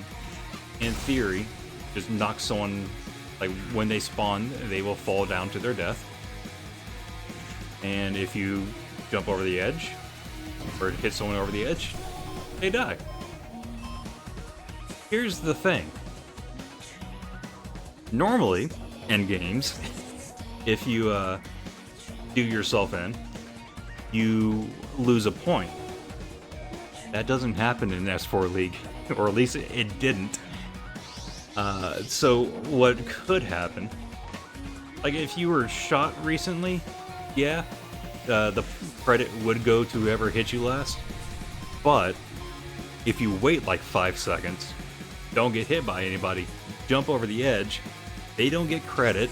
in theory, just knock someone, like when they spawn, they will fall down to their death. And if you jump over the edge, or hit someone over the edge, they die. Here's the thing. Normally, in games, if you do yourself in, you lose a point. That doesn't happen in S4 League, or at least it didn't. So what could happen, like if you were shot recently, yeah, the credit would go to whoever hit you last. But if you wait like 5 seconds, don't get hit by anybody, jump over the edge, they don't get credit,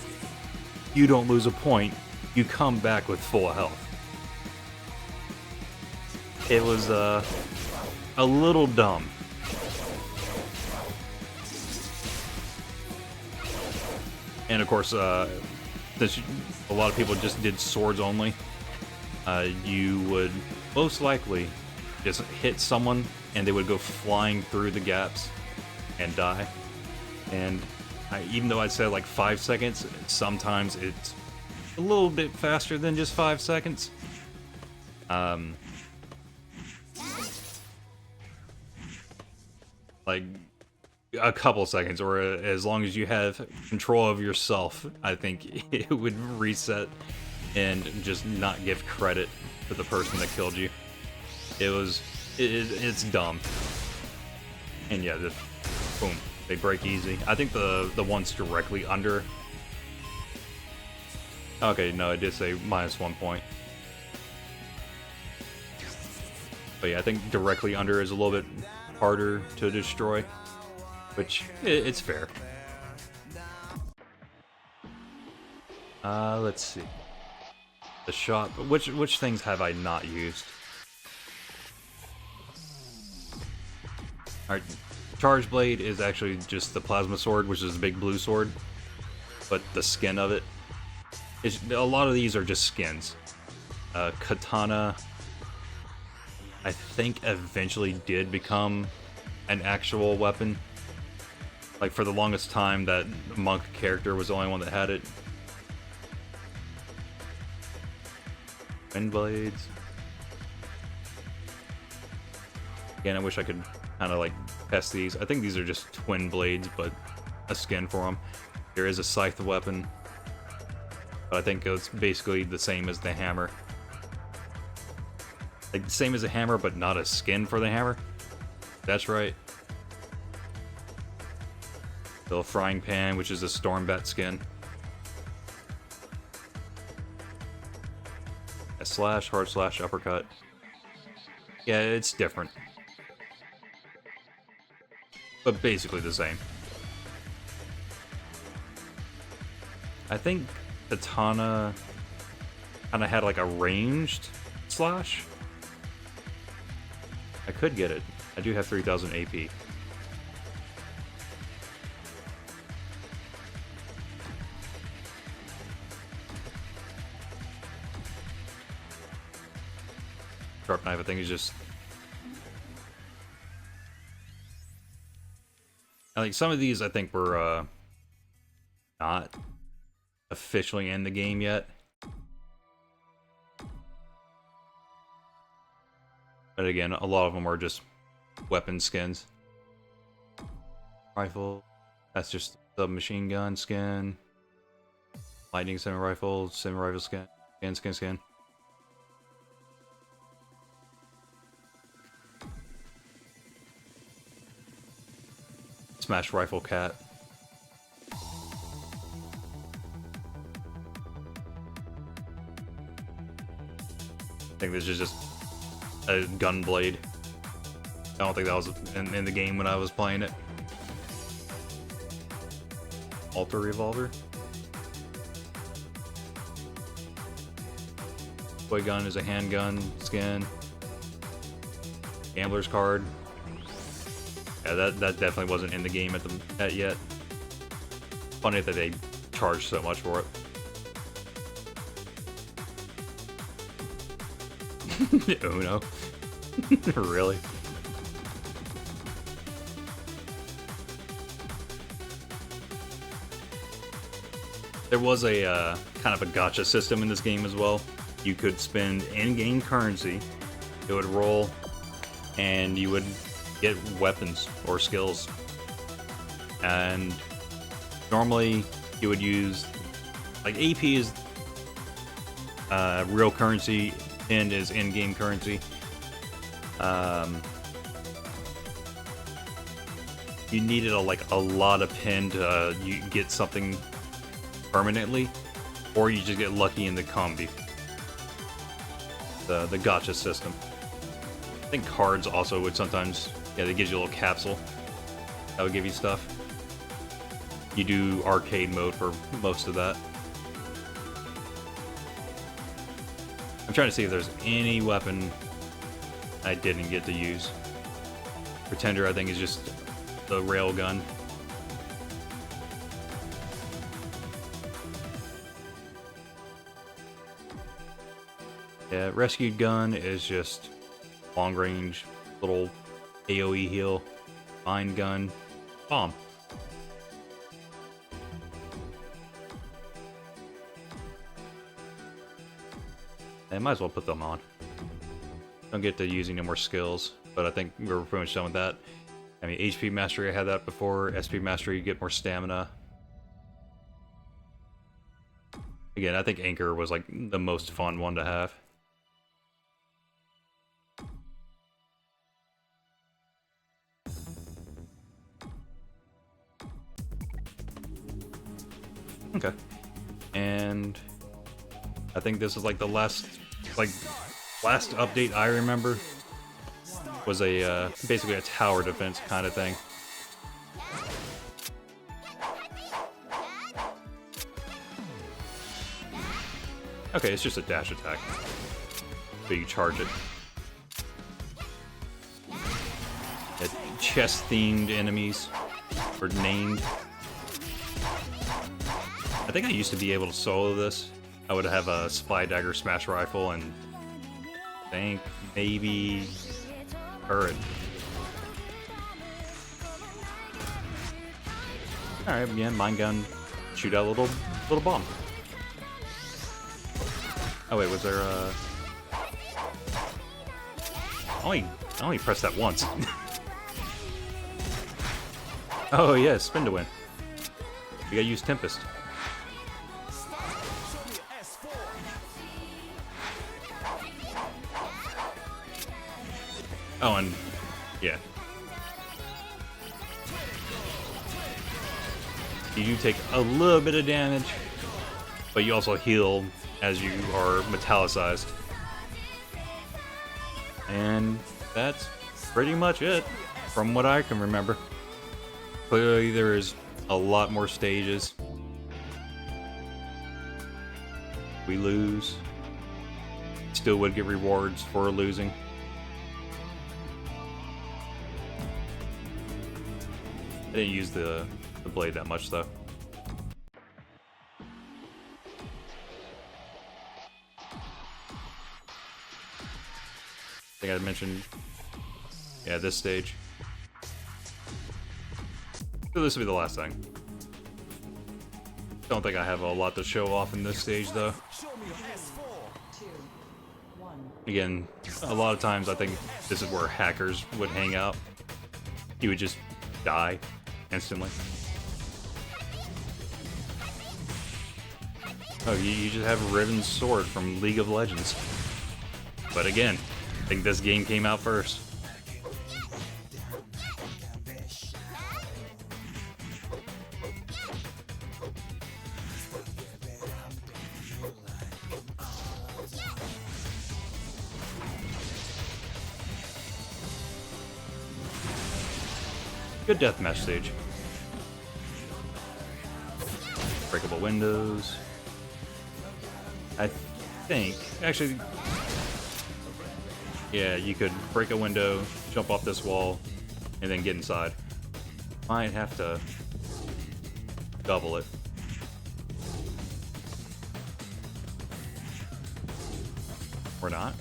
you don't lose a point, you come back with full health. It was a little dumb. And of course, since a lot of people just did swords only, you would most likely just hit someone and they would go flying through the gaps and die. And even though I said like 5 seconds, sometimes it's a little bit faster than just 5 seconds. Like a couple seconds, or as long as you have control of yourself, I think it would reset and just not give credit to the person that killed you. It's dumb. And yeah, just boom, they break easy. I think the ones directly under. Okay, no, it did say -1 point. But yeah, I think directly under is a little bit harder to destroy, which it's fair. Let's see. The shot. Which things have I not used? Alright, Charge Blade is actually just the plasma sword, which is the big blue sword, but the skin of it. A lot of these are just skins. Katana, I think eventually did become an actual weapon. Like for the longest time, that monk character was the only one that had it. Wind blades. Again, I wish I could kind of like test these. I think these are just twin blades, but a skin for them. There is a scythe weapon, but I think it's basically the same as the hammer. Like the same as a hammer, but not a skin for the hammer. That's right. The frying pan, which is a Stormbat skin. A slash, hard slash, uppercut. Yeah, it's different. But basically the same. I think Katana kind of had like a ranged slash. I could get it. I do have 3,000 AP. Sharp knife, I think, is just... Like, some of these, I think, were, not officially in the game yet. But again, a lot of them are just weapon skins. Rifle, that's just submachine gun skin. Lightning semi-rifle skin. Skin. Smash rifle cat. I think this is just a gun blade. I don't think that was in the game when I was playing it. Alter revolver. Toy gun is a handgun skin. Gambler's card. Yeah, that definitely wasn't in the game at yet. Funny that they charged so much for it. Uno. Really? There was a kind of a gacha system in this game as well. You could spend in-game currency, it would roll, and you would get weapons or skills. And normally you would use, like, AP is real currency, and is in-game currency. You needed a lot of pin to you get something permanently, or you just get lucky in the combi. The gacha system. I think cards also would sometimes, yeah, they give you a little capsule that would give you stuff. You do arcade mode for most of that. I'm trying to see if there's any weapon I didn't get to use. Pretender, I think, is just the rail gun. Yeah, rescued gun is just long range, little AoE heal, mine gun, bomb. I might as well put them on. Don't get to using no more skills, but I think we're pretty much done with that. I mean, HP Mastery, I had that before. SP Mastery, you get more stamina. Again, I think Anchor was like the most fun one to have. Okay. And I think this is like the last update I remember was a basically a tower defense kind of thing. Okay, it's just a dash attack. So you charge it. Chest-themed enemies are named. I think I used to be able to solo this. I would have a Spy Dagger Smash Rifle and I think maybe turret. Alright, yeah, mine gun, shoot out a little bomb. Oh wait, was there a... I only pressed that once. Oh yeah, spin to win. We gotta use Tempest. Oh, and yeah. You do take a little bit of damage, but you also heal as you are metallicized. And that's pretty much it, from what I can remember. Clearly there's a lot more stages. We lose. Still would get rewards for losing. I didn't use the blade that much though. I think I mentioned, yeah, this stage. So this will be the last thing. Don't think I have a lot to show off in this stage though. Again, a lot of times I think this is where hackers would hang out. You would just die instantly. Oh, you just have Riven's sword from League of Legends. But again, I think this game came out first. Good deathmatch stage. Breakable windows. I think, actually, yeah, you could break a window, jump off this wall, and then get inside. Might have to double it. Or not.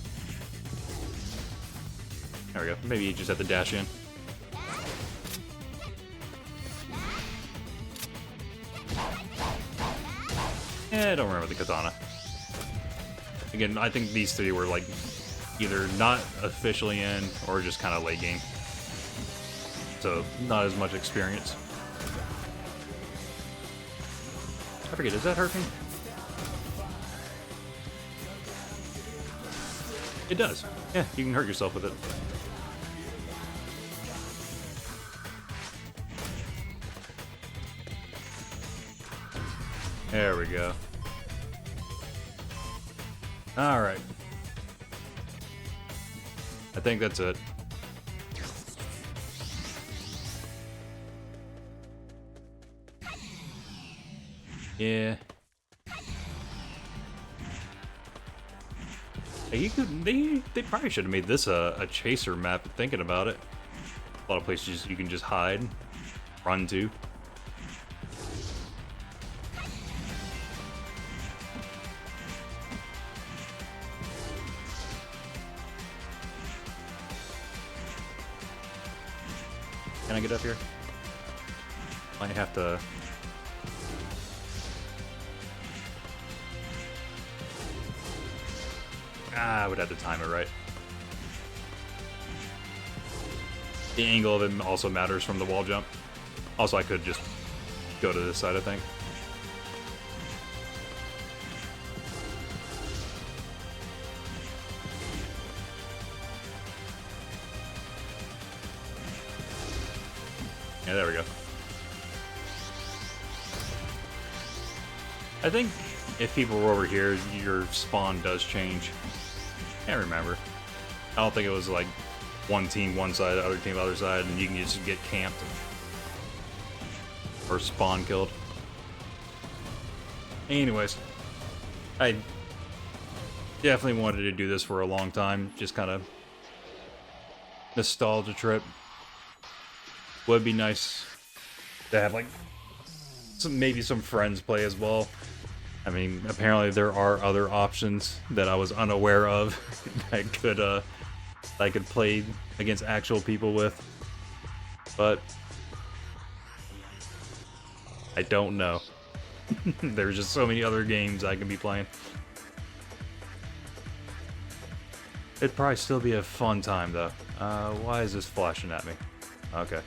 There we go. Maybe you just have to dash in. I don't remember the katana. Again, I think these three were like either not officially in or just kind of late game. So not as much experience. I forget, does that hurt me? It does. Yeah, you can hurt yourself with it. There we go. Alright. I think that's it. Yeah. Hey, they probably should have made this a chaser map, thinking about it. A lot of places you can just hide, run to. Can I get up here? Might have to... I would have to time it right. The angle of it also matters from the wall jump. Also, I could just go to this side, I think. Yeah, there we go. I think if people were over here, your spawn does change. Can't remember. I don't think it was like one team one side, other team other side, and you can just get camped or spawn killed. Anyways, I definitely wanted to do this for a long time. Just kind of nostalgia trip. Would be nice to have like maybe some friends play as well. I mean, apparently there are other options that I was unaware of that I could play against actual people with, but I don't know. There's just so many other games I can be playing. It'd probably still be a fun time though. Why is this flashing at me? Okay.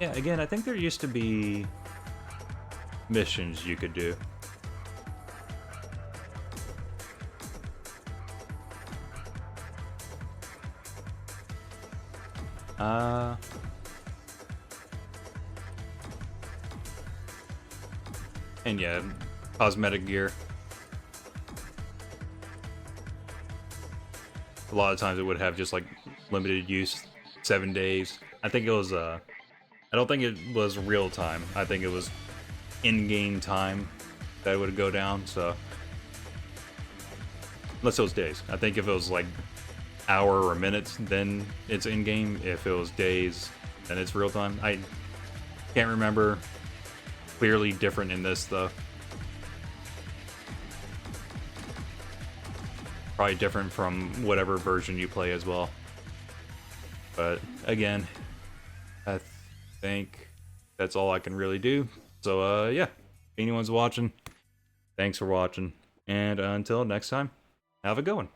Yeah, again, I think there used to be missions you could do. And yeah, cosmetic gear. A lot of times it would have just like limited use, 7 days. I think it was I don't think it was real time. I think it was in-game time that would go down, so unless it was days. I think if it was like hour or minutes, then it's in-game. If it was days, then it's real time. I can't remember. Clearly different in this though. Probably different from whatever version you play as well. But again, I think that's all I can really do. So yeah, if anyone's watching, thanks for watching, and until next time, have a good one.